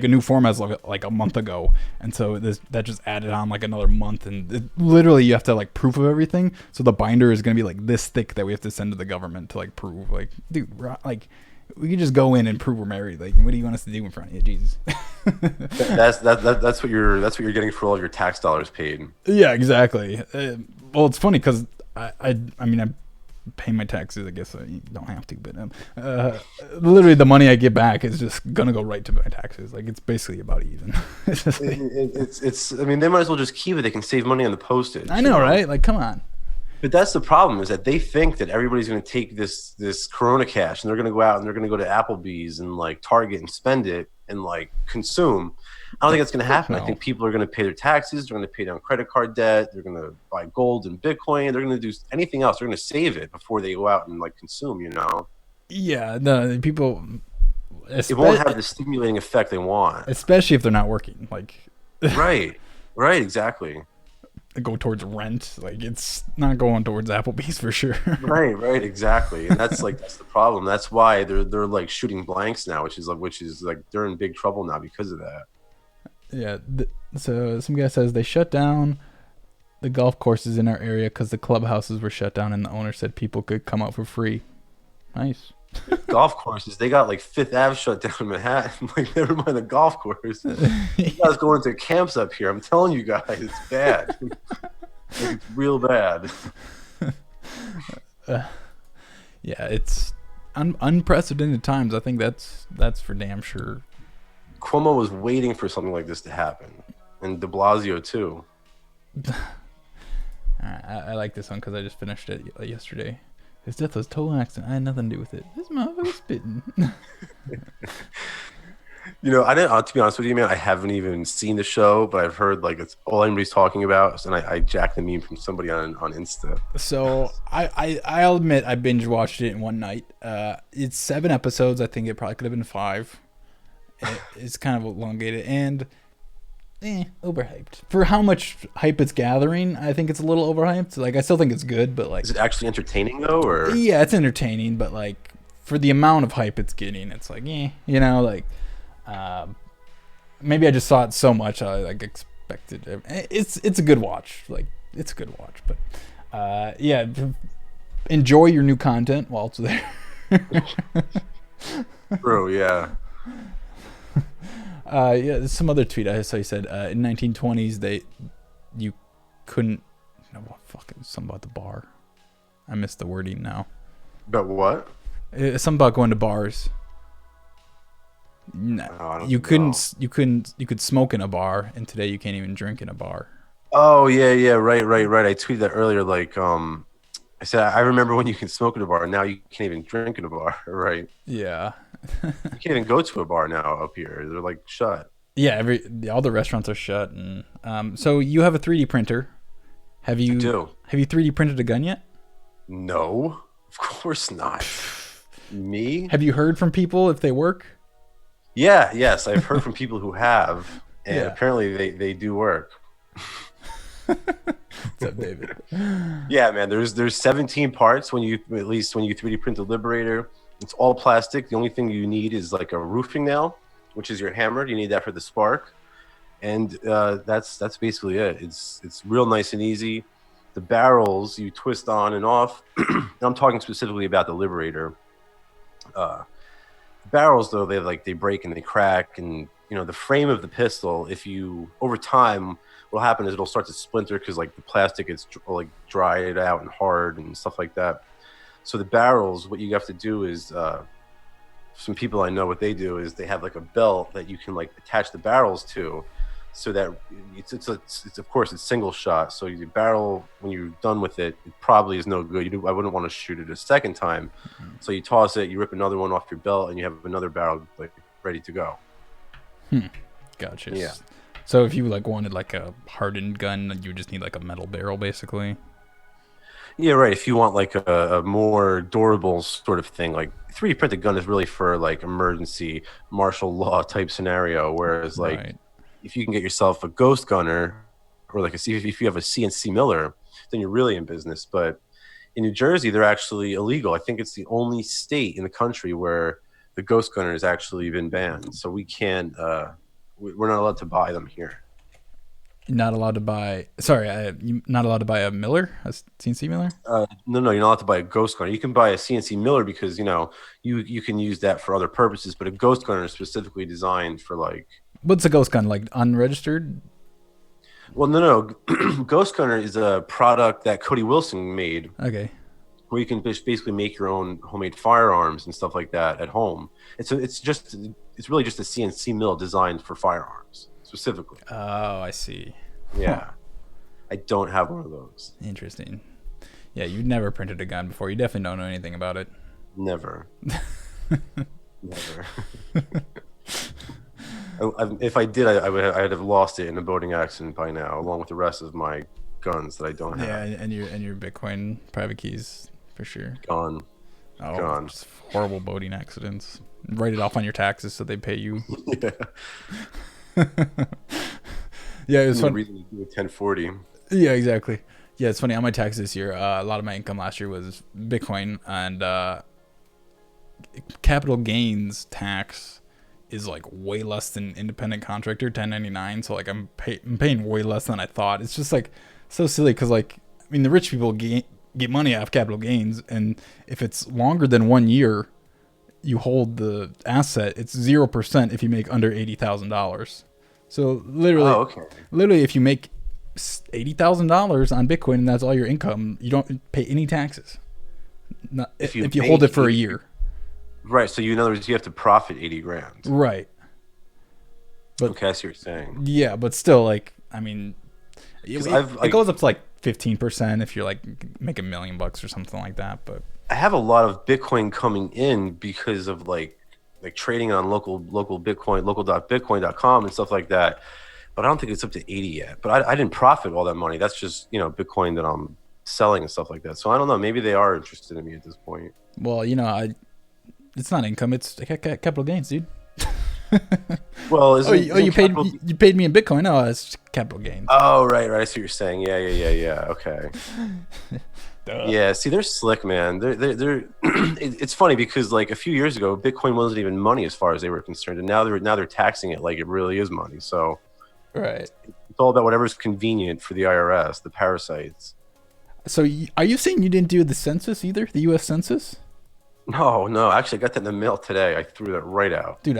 a new form as like a month ago, and so that just added on like another month, and literally you have to like proof of everything. So the binder is gonna be like this thick that we have to send to the government to like prove, like, dude, like we could just go in and prove we're married. Like, what do you want us to do in front of you? Jesus. That's what you're getting for all of your tax dollars paid. Yeah, exactly. Well, it's funny because I mean, I pay my taxes. I guess I don't have to, but literally the money I get back is just gonna go right to my taxes. Like it's basically about even. It's just like, It's. I mean, they might as well just keep it. They can save money on the postage. I know, right? Like, come on. But that's the problem, is that they think that everybody's going to take this Corona cash and they're going to go out and they're going to go to Applebee's and like Target and spend it and like consume. I don't think that's going to happen. No. I think people are going to pay their taxes. They're going to pay down credit card debt. They're going to buy gold and Bitcoin. They're going to do anything else. They're going to save it before they go out and like consume. Yeah, the people. It won't have the stimulating effect they want. Especially if they're not working. Like. Right. Right. Exactly. Go towards rent. Like it's not going towards Applebee's for sure. Right, exactly. And that's the problem. That's why they're like shooting blanks now, which is like they're in big trouble now because of that. Yeah. So some guy says they shut down the golf courses in our area because the clubhouses were shut down, and the owner said people could come out for free. Nice. Golf courses, they got like Fifth Ave shut down in Manhattan. Like, never mind the golf course. You guys going to camps up here. I'm telling you guys, it's bad. Like, it's real bad. Yeah, it's unprecedented times. I think that's for damn sure. Cuomo was waiting for something like this to happen, and De Blasio too. I like this one because I just finished it yesterday. His death was total accident. I had nothing to do with it. This motherfucker's spitting. I didn't. To be honest with you, man, I haven't even seen the show, but I've heard like it's all anybody's talking about, and I jacked the meme from somebody on Insta. So I'll admit I binge watched it in one night. It's 7 episodes. I think it probably could have been 5. It's kind of elongated and overhyped for how much hype it's gathering. I think it's a little overhyped. Like I still think it's good, but like, is it actually entertaining though? Or yeah, it's entertaining, but like for the amount of hype it's getting, it's like maybe I just saw it so much I like expected it. It's a good watch. Like it's a good watch, but yeah, enjoy your new content while it's there. Bro, yeah. Yeah, there's some other tweet I saw. He said in 1920s you couldn't. Something about the bar. I missed the wording now. About what? Something about going to bars. No, you couldn't. You could smoke in a bar, and today you can't even drink in a bar. Oh yeah, right. I tweeted that earlier. Like, I said I remember when you can smoke in a bar. Now you can't even drink in a bar. Right? Yeah. You can't even go to a bar now up here. They're like shut. Yeah, all the restaurants are shut, and so you have a 3D printer. Have you? I do. Have you 3D printed a gun yet? No, of course not. Me? Have you heard from people if they work? Yes, I've heard from people who have, and Yeah. apparently they do work. What's up, David? Yeah, man. There's 17 parts when you 3D print the Liberator. It's all plastic. The only thing you need is like a roofing nail, which is your hammer. You need that for the spark, and that's basically it. It's real nice and easy. The barrels you twist on and off. I'm talking specifically about the Liberator. Barrels though, they break and they crack, and the frame of the pistol, if you over time, what'll happen is it'll start to splinter because like the plastic gets like dried out and hard and stuff like that. So the barrels, what you have to do is, some people I know what they do is they have like a belt that you can like attach the barrels to, so that it's of course it's single shot. So the barrel, when you're done with it, it probably is no good. I wouldn't want to shoot it a second time. Mm-hmm. So you toss it, you rip another one off your belt, and you have another barrel like ready to go. Gotcha. Yeah. So if you like wanted like a hardened gun, you would just need like a metal barrel, basically. Yeah, right. If you want like a more durable sort of thing, like 3D printed gun is really for like emergency martial law type scenario. Whereas like Right. if you can get yourself a ghost gunner or like if you have a CNC miller, then you're really in business. But in New Jersey, they're actually illegal. I think it's the only state in the country where the ghost gunner has actually been banned. So we can't, we're not allowed to buy them here. Not allowed to buy. Sorry, you're not allowed to buy a miller, a CNC miller. No, you're not allowed to buy a ghost gunner. You can buy a CNC miller because you can use that for other purposes. But a ghost gunner is specifically designed for like. What's a ghost gun like? Unregistered? Well, no. Ghost Gunner is a product that Cody Wilson made, Okay. where you can basically make your own homemade firearms and stuff like that at home. It's really just a CNC mill designed for firearms specifically. Oh, I see. Huh. Yeah, I don't have one of those. Interesting. Yeah, you've never printed a gun before. You definitely don't know anything about it. Never. Never. If I did, I'd have lost it in a boating accident by now, along with the rest of my guns that I don't have. Yeah, and your Bitcoin private keys for sure. Gone. Oh, Gone. just horrible boating accidents. Write it off on your taxes so they pay you. Yeah. Yeah, it was No fun. reason to do a 1040. Yeah, exactly. Yeah, it's funny. On my taxes this year, a lot of my income last year was Bitcoin, and capital gains tax is like way less than independent contractor 1099. So like I'm paying way less than I thought. It's just like so silly because like I mean the rich people get money out of capital gains, and if it's longer than 1 year, you hold the asset. It's 0% if you make under $80,000. So literally, if you make $80,000 on Bitcoin and that's all your income, you don't pay any taxes. Not, if you hold it for a year. Right. So in other words, you have to profit 80 grand. Right. But Okay, I see what you're saying. yeah, but still, like, I mean, it goes up to like 15% if you're like make $1 million or something like that. But I have a lot of Bitcoin coming in because of like trading on local Bitcoin, local.bitcoin.com and stuff like that. But I don't think it's up to 80 yet. But I didn't profit all that money. That's just, Bitcoin that I'm selling and stuff like that. So I don't know. Maybe they are interested in me at this point. well, it's not income. It's capital gains, dude. Well, you paid me in Bitcoin. No, it's capital gains. Oh, right. I see what you're saying. Yeah. Okay. Yeah, see, they're slick, man. They're it's funny because like a few years ago, Bitcoin wasn't even money as far as they were concerned, and now they're taxing it like it really is money. So Right. it's all about whatever's convenient for the IRS, the parasites. So are you saying you didn't do the census either? The U.S. Census? No. Actually, I got that in the mail today. I threw that right out. Dude,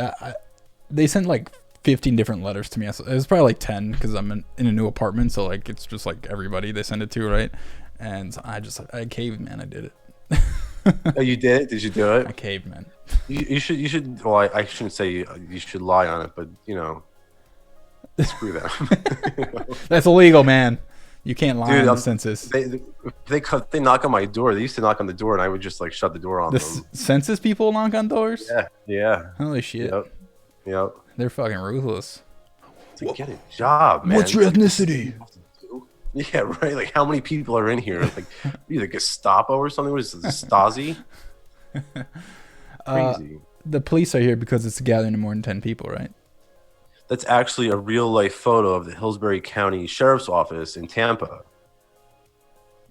they sent like 15 different letters to me. It was probably like 10 because I'm in a new apartment, so like it's just like everybody they send it to, right? And I caved, man. I did it. Oh, you did? Did you do it? I caved, man. You should. Well, I shouldn't say you should lie on it, but screw that. That's illegal, man. You can't lie Dude, on the census. They knock on my door. They used to knock on the door, and I would just like shut the door on them. Census people knock on doors? Yeah. Holy shit. Yep. They're fucking ruthless. To get a job, man. What's your ethnicity? Yeah, right. Like, how many people are in here? Like, you the Gestapo or something? What is this, Stasi? Crazy. The police are here because it's a gathering of more than 10 people, right? That's actually a real life photo of the Hillsbury County Sheriff's Office in Tampa.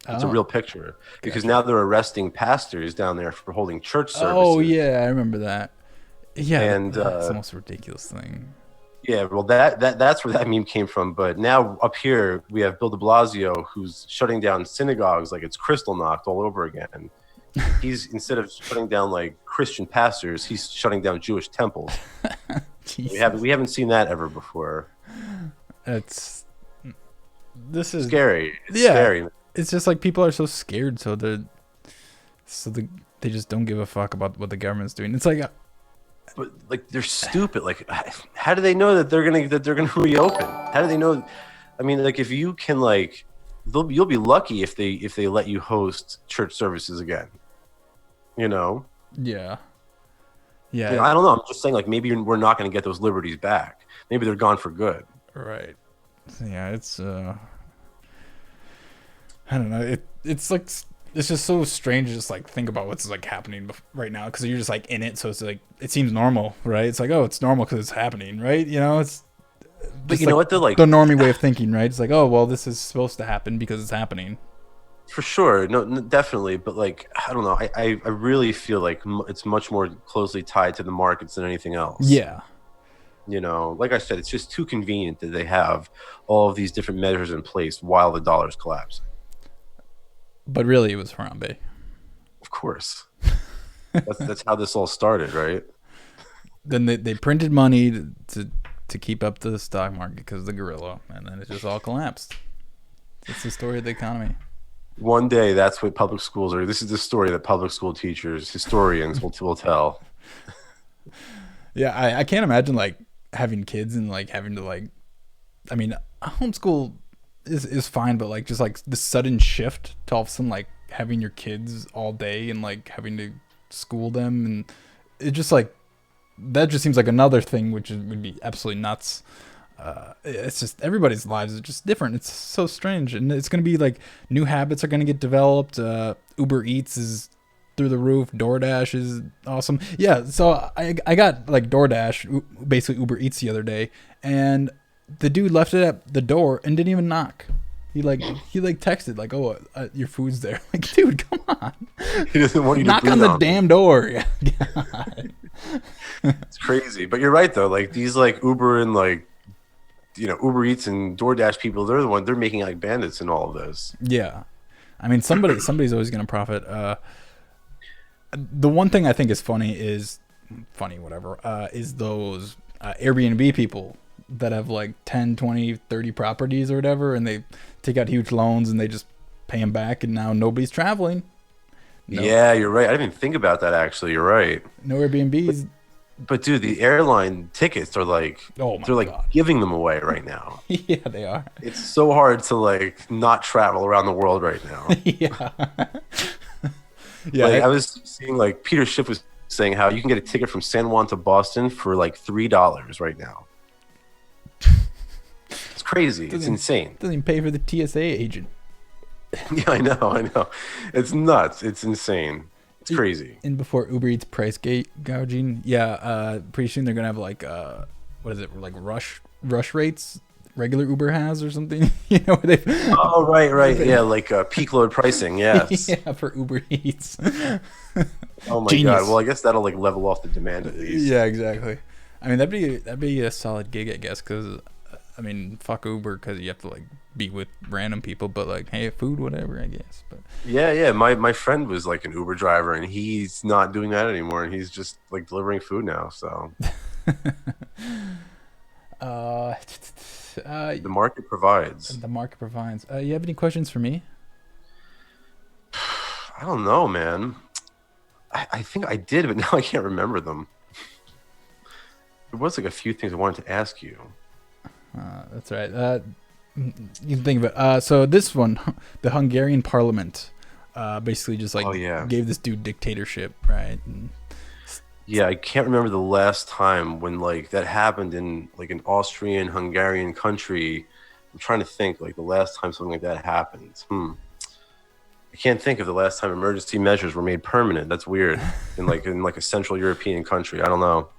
It's a real picture because now they're arresting pastors down there for holding church services. Oh yeah, I remember that. Yeah, and that's the most ridiculous thing. Yeah, well, that's where that meme came from. But now up here we have Bill de Blasio, who's shutting down synagogues like it's crystal knocked all over again. He's instead of shutting down like Christian pastors, he's shutting down Jewish temples. We haven't seen that ever before. This is scary. It's scary. It's just like people are so scared, so they just don't give a fuck about what the government's doing. It's like. But like they're stupid. Like, how do they know that they're gonna reopen? How do they know? I mean, like if you can like, you'll be lucky if they let you host church services again. Yeah. I don't know. I'm just saying like maybe we're not gonna get those liberties back. Maybe they're gone for good. Right. Yeah. It's I don't know. It's like. It's just so strange to just like think about what's like happening right now because you're just like in it, so it's like it seems normal, right? It's like, oh, it's normal because it's happening, right? It's but you know what, the normie way of thinking, right? It's like, oh, well, this is supposed to happen because it's happening. For sure, no, definitely, but like I don't know, I really feel like it's much more closely tied to the markets than anything else. Yeah. Like I said, it's just too convenient that they have all of these different measures in place while the dollar's collapsing. But really, it was Harambe. Of course. That's how this all started, right? Then they printed money to to keep up the stock market because of the gorilla, and then it just all collapsed. It's the story of the economy. One day, that's what public schools are. This is the story that public school teachers, historians will tell. Yeah, I can't imagine like having kids and like having to like, I mean, homeschool is fine, but like just like the sudden shift to all of a sudden like having your kids all day and like having to school them, and it just like that just seems like another thing which would be absolutely nuts. It's just everybody's lives are just different. It's so strange, and it's gonna be like new habits are gonna get developed. Uber Eats is through the roof. DoorDash is awesome. Yeah, so I got like DoorDash, basically Uber Eats, the other day, and the dude left it at the door and didn't even knock. He texted like, "Oh, your food's there." Like, dude, come on. He doesn't want you to knock on the damn door. God. It's crazy, but you're right though. Like these like Uber and like Uber Eats and DoorDash people, they're making like bandits in all of this. Yeah, I mean somebody's always gonna profit. The one thing I think is funny is those Airbnb people that have like 10, 20, 30 properties or whatever, and they take out huge loans and they just pay them back, and now nobody's traveling. Yeah, you're right. I didn't even think about that, actually. You're right. No Airbnbs. But dude, the airline tickets are like, they're like God. giving them away right now. Yeah, they are. It's so hard to like not travel around the world right now. Yeah. Yeah. Like, I was seeing like Peter Schiff was saying how you can get a ticket from San Juan to Boston for like $3 right now. It's crazy. It's insane. Doesn't even pay for the TSA agent. Yeah, I know. It's nuts. It's insane. It's crazy. And before Uber Eats price gouging, pretty soon they're gonna have like what is it, like rush rates regular Uber has or something? Where they oh right, yeah, like peak load pricing. Yes. Yeah, for Uber Eats. Oh my Genius. God. Well, I guess that'll like level off the demand at least. Yeah, exactly. I mean, that'd be a solid gig, I guess, because I mean, fuck Uber because you have to like be with random people, but like, hey, food, whatever, I guess. But yeah. My friend was like an Uber driver, and he's not doing that anymore, and he's just like delivering food now. So the market provides. The market provides. You have any questions for me? I don't know, man. I think I did, but now I can't remember them. There was like a few things I wanted to ask you. That's right. You can think of it. So this one, the Hungarian parliament, basically just like gave this dude dictatorship, right? And yeah, I can't remember the last time when like that happened in like an Austrian, Hungarian country. I'm trying to think like the last time something like that happened. I can't think of the last time emergency measures were made permanent. That's weird. in like a Central European country. I don't know.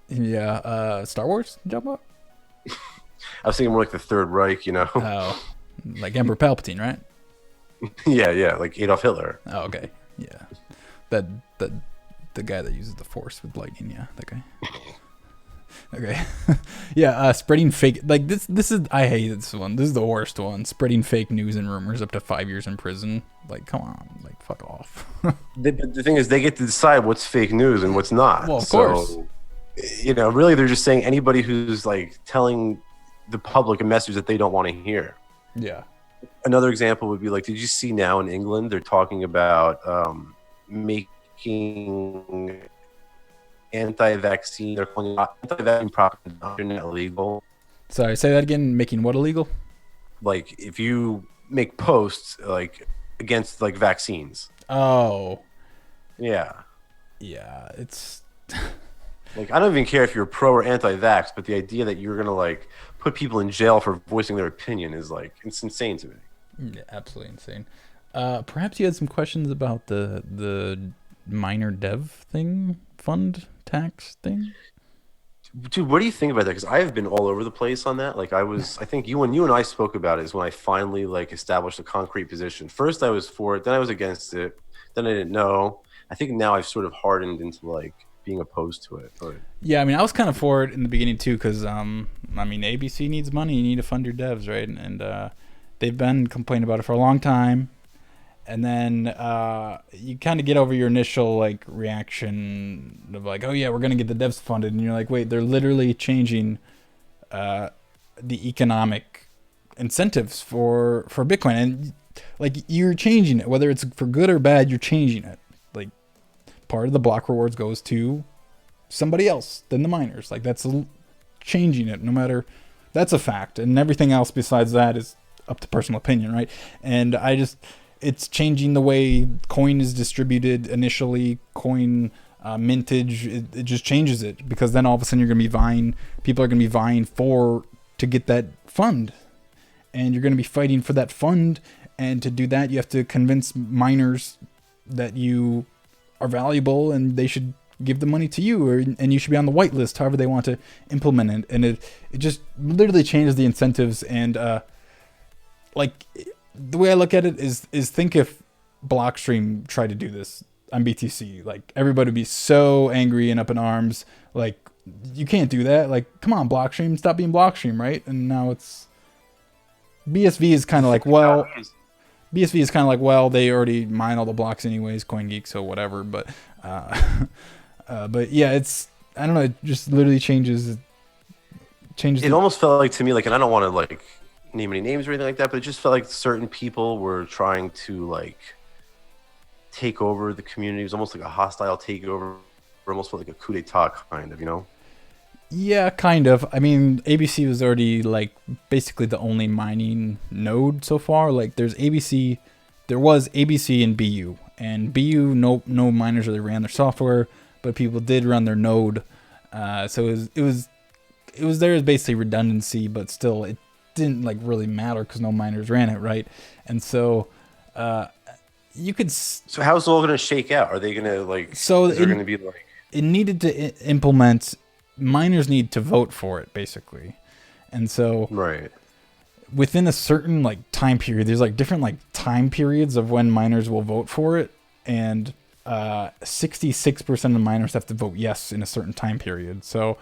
Yeah, Star Wars jump up. I was thinking more like the Third Reich, Oh, like Emperor Palpatine, right? yeah, like Adolf Hitler. Oh, okay. Yeah, the guy that uses the Force with lightning. Yeah, that guy. Okay. Yeah, spreading fake, like this is, I hate this one. This is the worst one. Spreading fake news and rumors up to 5 years in prison. Like, come on, like, fuck off. The thing is, they get to decide what's fake news and what's not. Well, of course. Really, they're just saying anybody who's like telling the public a message that they don't want to hear. Yeah. Another example would be like, did you see now in England they're talking about making anti-vaccine, they're calling it anti-vaccine propaganda illegal. Sorry, say that again. Making what illegal? Like if you make posts like against like vaccines. Oh. Yeah. Yeah, it's like I don't even care if you're pro or anti-vax, but the idea that you're gonna like put people in jail for voicing their opinion is like, it's insane to me. Yeah, absolutely insane. Perhaps you had some questions about the minor dev thing, fund tax thing. Dude, what do you think about that? Because I have been all over the place on that. Like I think you and I spoke about it is when I finally like established a concrete position. First I was for it, then I was against it, then I didn't know. I think now I've sort of hardened into like being opposed to it. But yeah, I mean, I was kind of for it in the beginning too, because I mean, ABC needs money. You need to fund your devs, right? And they've been complaining about it for a long time. And then you kind of get over your initial like reaction of like, oh yeah, we're gonna get the devs funded, and you're like, wait, they're literally changing the economic incentives for Bitcoin. And like, you're changing it, whether it's for good or bad, you're changing it. Like, part of the block rewards goes to somebody else than the miners. Like, that's changing it, no matter, that's a fact. And everything else besides that is up to personal opinion, right? And it's changing the way coin is distributed initially, coin mintage. It just changes it, because then all of a sudden you're going to be vying, people are going to be vying to get that fund, and you're going to be fighting for that fund. And to do that, you have to convince miners that you are valuable and they should give the money to you, and you should be on the whitelist, however they want to implement it. And it just literally changes the incentives. And like, the way I look at it is think if Blockstream tried to do this on BTC, like, everybody would be so angry and up in arms. Like, you can't do that. Like, come on, Blockstream, stop being Blockstream, right? And now it's BSV is kind of like, well, they already mine all the blocks anyways, CoinGeek, so whatever. But but yeah, it's, I don't know, it just literally changes. It almost felt like to me, like, and I don't want to like name any names or anything like that, but it just felt like certain people were trying to like take over the community. It was almost like a hostile takeover, or almost felt like a coup d'etat kind of, you know? Yeah, kind of. I mean, ABC was already like basically the only mining node so far. Like, there was ABC and BU, and BU no miners really ran their software, but people did run their node. So it was there as basically redundancy, but still it didn't like really matter because no miners ran it, right? And so you could. So how's it all going to shake out? Are they going to like? So is there going to be like? It needed to implement. Miners need to vote for it, basically. And so right within a certain like time period, there's like different like time periods of when miners will vote for it, and 66% of miners have to vote yes in a certain time period. So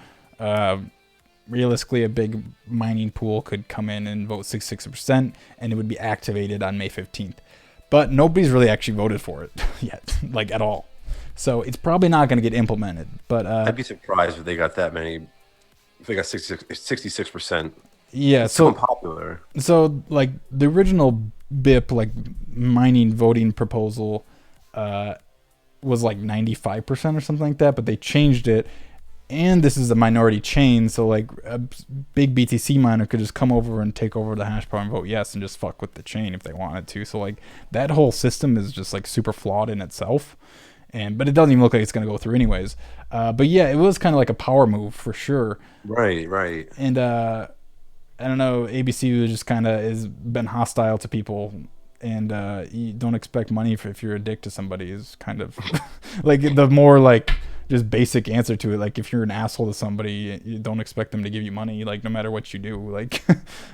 realistically, a big mining pool could come in and vote 66%, and it would be activated on May 15th. But nobody's really actually voted for it yet, like, at all. So it's probably not going to get implemented. But I'd be surprised if they got that many. If they got 66%. Yeah, it's so unpopular. So like the original BIP, like mining voting proposal, was like 95% or something like that. But they changed it, and this is a minority chain. So like a big BTC miner could just come over and take over the hash power and vote yes, and just fuck with the chain if they wanted to. So like that whole system is just like super flawed in itself. But it doesn't even look like it's going to go through anyways. But yeah, it was kind of like a power move for sure. Right. And I don't know, ABC was just kind of has been hostile to people, and you don't expect money if you're a dick to somebody is kind of like the more like just basic answer to it. Like, if you're an asshole to somebody, you don't expect them to give you money, like, no matter what you do. Like,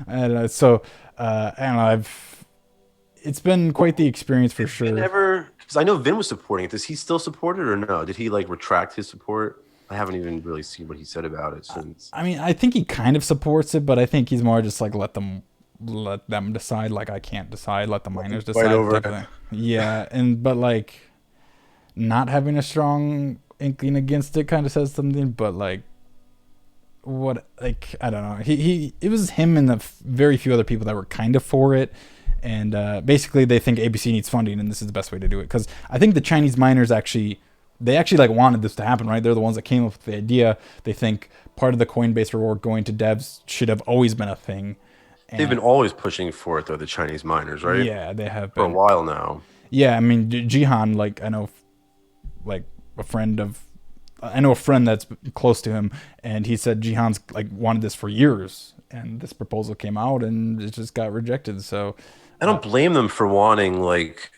and so I don't know. It's been quite the experience for sure. Because I know Vin was supporting it. Does he still support it or no? Did he like retract his support? I haven't even really seen what he said about it since. I mean, I think he kind of supports it, but I think he's more just like let them decide. Like, I can't decide. Let the miners decide. Over. Yeah, but like not having a strong inkling against it kind of says something. But like, what? Like, I don't know. It was him and the very few other people that were kind of for it. And basically, they think ABC needs funding, and this is the best way to do it. Because I think the Chinese miners actually like wanted this to happen, right? They're the ones that came up with the idea. They think part of the Coinbase reward going to devs should have always been a thing. And they've been always pushing for it, though, the Chinese miners, right? Yeah, they have been. For a while now. Yeah, I mean, Jihan, like, I know a friend that's close to him, and he said Jihan's like wanted this for years, and this proposal came out, and it just got rejected, so... I don't blame them for wanting, like,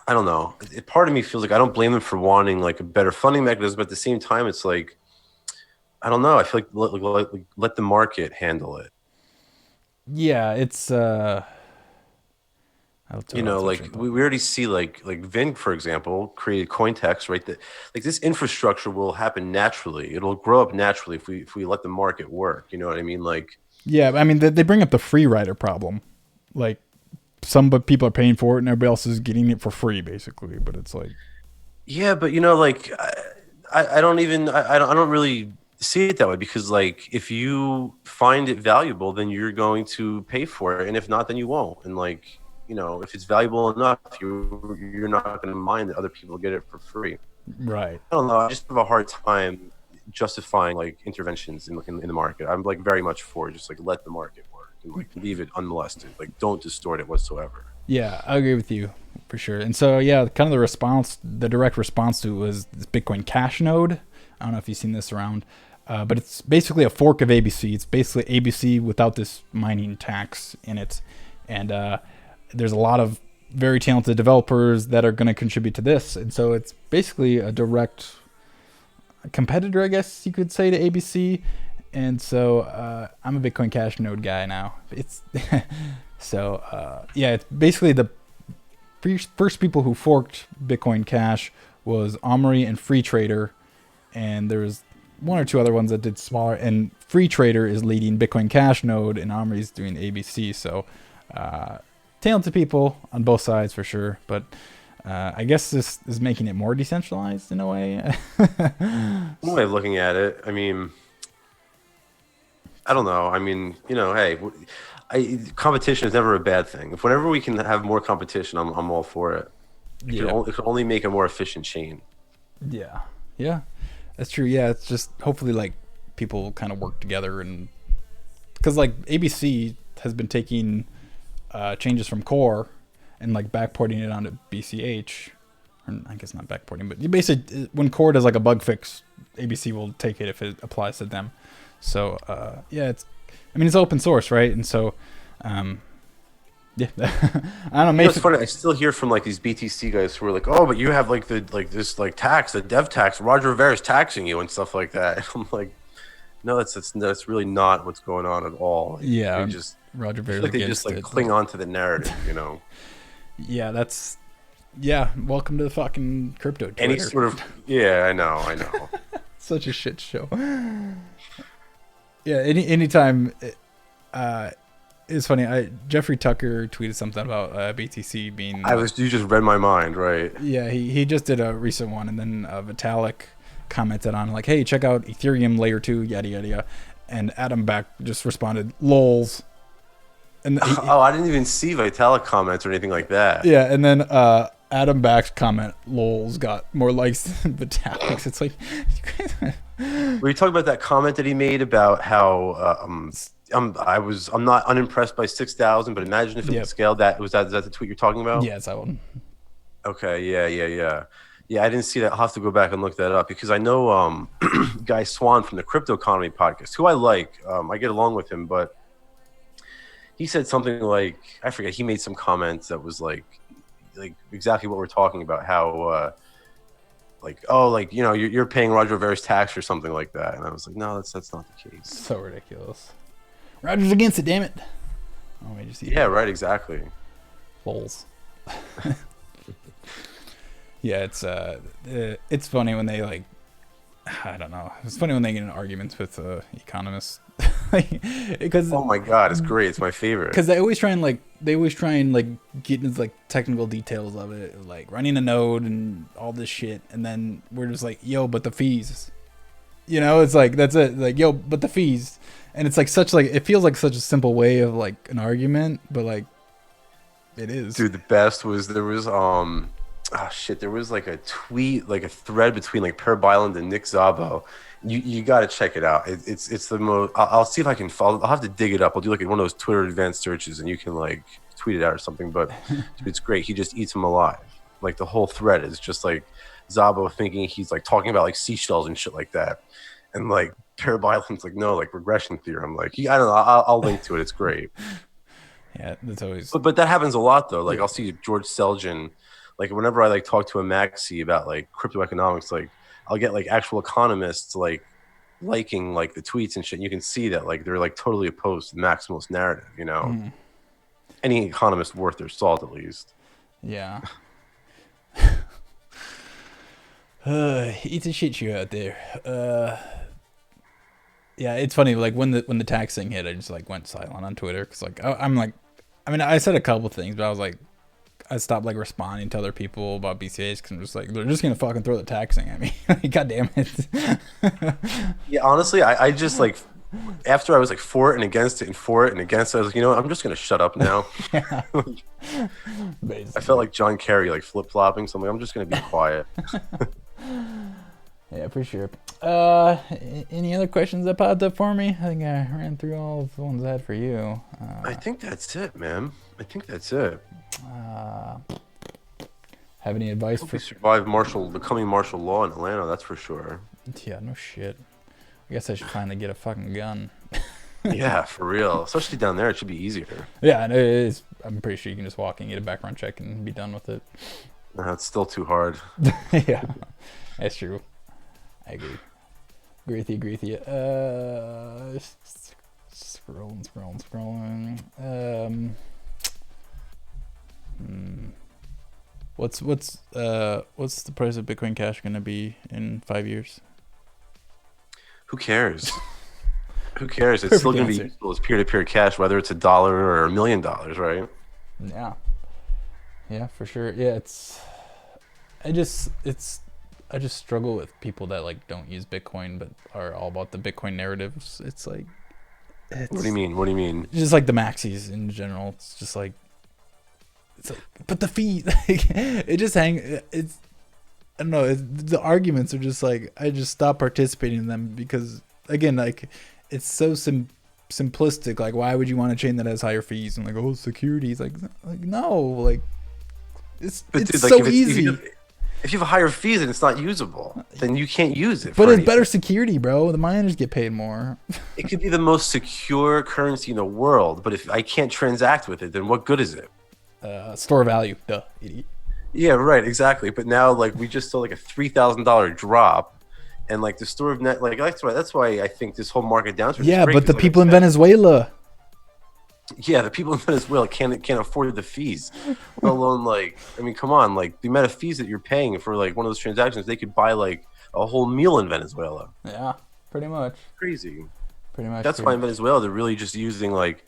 I don't know. Part of me feels like I don't blame them for wanting like a better funding mechanism, but at the same time, it's like, I don't know. I feel like let the market handle it. Yeah, it's like we already see like Vin, for example, created Cointex, right? That like this infrastructure will happen naturally. It'll grow up naturally if we let the market work. You know what I mean? Like, yeah, I mean they bring up the free rider problem, like. Some people are paying for it and everybody else is getting it for free, basically. But it's like, yeah, but like I don't really see it that way, because like if you find it valuable, then you're going to pay for it, and if not, then you won't. And like, if it's valuable enough, you're not going to mind that other people get it for free. Right. I don't know. I just have a hard time justifying like interventions in the market. I'm like very much for just like let the market work and like leave it unmolested. Like don't distort it whatsoever. Yeah, I agree with you for sure. And so, yeah, kind of the direct response to it was this Bitcoin Cash node. I don't know if you've seen this around, but it's basically a fork of ABC. It's basically ABC without this mining tax in it. And there's a lot of very talented developers that are going to contribute to this. And so it's basically a direct competitor, I guess you could say, to ABC. And so I'm a Bitcoin Cash node guy now. It's so yeah, it's basically the first people who forked Bitcoin Cash was Omri and Free Trader, and there's one or two other ones that did smaller. And Free Trader is leading Bitcoin Cash node, and Omri's doing ABC. So talented people on both sides for sure. But I guess this is making it more decentralized in a way. One way of looking at it, I mean, I don't know. I mean, hey, competition is never a bad thing. Whenever we can have more competition, I'm all for it. It can only make a more efficient chain. Yeah, that's true. Yeah, it's just hopefully like people kind of work together, and because like ABC has been taking changes from Core and like backporting it onto BCH, or I guess not backporting, but you basically when Core does like a bug fix, ABC will take it if it applies to them. So yeah, it's open source, right? And so yeah, I don't know. It's funny. I still hear from like these BTC guys who are like, "Oh, but you have like this tax, the dev tax. Roger Ver's taxing you and stuff like that." And I'm like, no, that's really not what's going on at all. Like, yeah, just Roger Ver. Like they just like cling on to the narrative, Yeah, welcome to the fucking crypto Twitter. Any sort of I know. Such a shit show. Yeah, anytime. It's funny. Jeffrey Tucker tweeted something about BTC being. You just read my mind, right? Yeah, he just did a recent one, and then Vitalik commented on like, "Hey, check out Ethereum Layer 2, yada yada yada," and Adam back just responded, "Lols." And I didn't even see Vitalik comments or anything like that. Yeah, and then Adam Back's comment, "Lols," got more likes than Vitalik's. It's like, were you talking about that comment that he made about how I'm not unimpressed by 6,000, but imagine if it could scale that. Is that the tweet you're talking about? Yeah, it's that one. Okay, yeah. I didn't see that. I'll have to go back and look that up, because I know Guy Swan from the Crypto Economy podcast, who I like. I get along with him, but he said something like, I forget, he made some comments that was like exactly what we're talking about, how you're paying Roger Ver's tax or something like that. And I was like, no, that's not the case. So ridiculous. Roger's against it, damn it. Oh, wait, just yeah, right, exactly. Lols. Yeah, it's funny when they like, I don't know. It's funny when they get in arguments with economists. Because oh my god, it's great. It's my favorite. Because they always try and get into like technical details of it, like running a node and all this shit, and then we're just like, yo, but the fees. It's like that's it. Like, yo, but the fees, and it's like it feels like such a simple way of like an argument, but like it is. Dude, the best was there was there was like a tweet, like a thread between like Per Byland and Nick Szabo. You got to check it out. It's the most. I'll see if I can follow. I'll have to dig it up. I'll do like one of those Twitter advanced searches, and you can like tweet it out or something. But dude, it's great. He just eats them alive. Like the whole thread is just like Szabo thinking he's like talking about like seashells and shit like that, and like Per Byland's like, no, like regression theorem. Like I don't know. I'll link to it. It's great. Yeah, that's always. But that happens a lot though. Like I'll see George Selgin. Like whenever I like talk to a maxi about like crypto economics, like I'll get like actual economists like liking like the tweets and shit. And you can see that like they're like totally opposed to the maximalist narrative. Any economist worth their salt at least. Yeah. It's a shit show out there. Yeah, it's funny. Like when the tax thing hit, I just like went silent on Twitter because like I said a couple things, but I was like, I stopped like responding to other people about BCAs because I'm just like, they're just gonna fucking throw the taxing at me. Like, God damn it. Yeah, honestly, I just like after I was like for it and against it and for it and against it, I was like, you know what, I'm just gonna shut up now. Yeah. I felt like John Kerry, like flip flopping. So I'm like, I'm just gonna be quiet. Yeah, for sure. Any other questions that popped up for me? I think I ran through all of the ones I had for you. I think that's it, man. I think that's it. Have any advice Hope for? we survive the coming martial law in Atlanta. That's for sure. Yeah, no shit. I guess I should finally get a fucking gun. Yeah, for real. Especially down there, it should be easier. Yeah, and it is. I'm pretty sure you can just walk in, get a background check, and be done with it. It's still too hard. Yeah, that's true. I agree. Agree with you. Scrolling. What's the price of Bitcoin Cash gonna be in 5 years? Who cares? Who cares? It's still going to be useful as peer-to-peer cash, whether it's $1 or $1 million, right? Yeah, for sure. Yeah, I just struggle with people that like don't use Bitcoin but are all about the Bitcoin narratives. It's like, what do you mean? What do you mean? Just like the maxis in general. It's just like, but the fee, like, I don't know. The arguments are just like, I just stop participating in them because, again, like, it's so simplistic. Like, why would you want a chain that has higher fees? And like, oh, security. It's like no, like, it's dude, so like, easy. If you have higher fees and it's not usable, then you can't use it. But it's better security, bro. The miners get paid more. It could be the most secure currency in the world, but if I can't transact with it, then what good is it? Store value, duh, idiot. Yeah, right, exactly. But now, like, we just saw like a $3,000 drop, and like the store of net, like that's why I think this whole market downturn. Yeah, is great, but the like people in Venezuela. Yeah, the people in Venezuela can't afford the fees. Let alone, like, I mean, come on, like the amount of fees that you're paying for like one of those transactions, they could buy like a whole meal in Venezuela. Yeah, pretty much. Crazy. Pretty much. That's why in Venezuela they're really just using like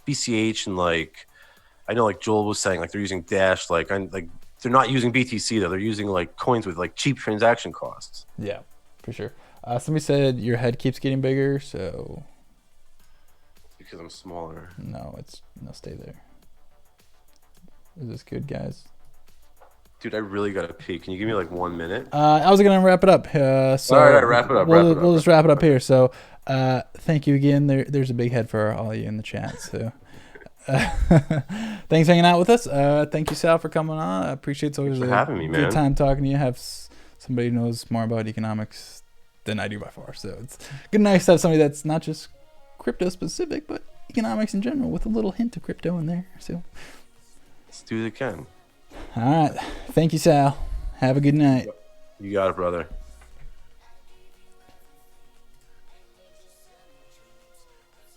BCH and like, I know like Joel was saying like they're using Dash, like they're not using BTC though. They're using like coins with like cheap transaction costs. Yeah, for sure. Somebody said your head keeps getting bigger, so. Because I'm smaller. No, stay there. Is this good, guys? Dude, I really gotta pee. Can you give me like 1 minute? I was gonna wrap it up. So all right, wrap it up. We'll just wrap it up here. So, thank you again. There's a big head for all of you in the chat. So, thanks for hanging out with us. Thank you, Sal, for coming on. I appreciate it. It's always having me, man. Good time talking to you. Have somebody who knows more about economics than I do by far. So it's good and nice to have somebody that's not just crypto specific, but economics in general with a little hint of crypto in there. So let's do it again. All right. Thank you, Sal. Have a good night. You got it, brother.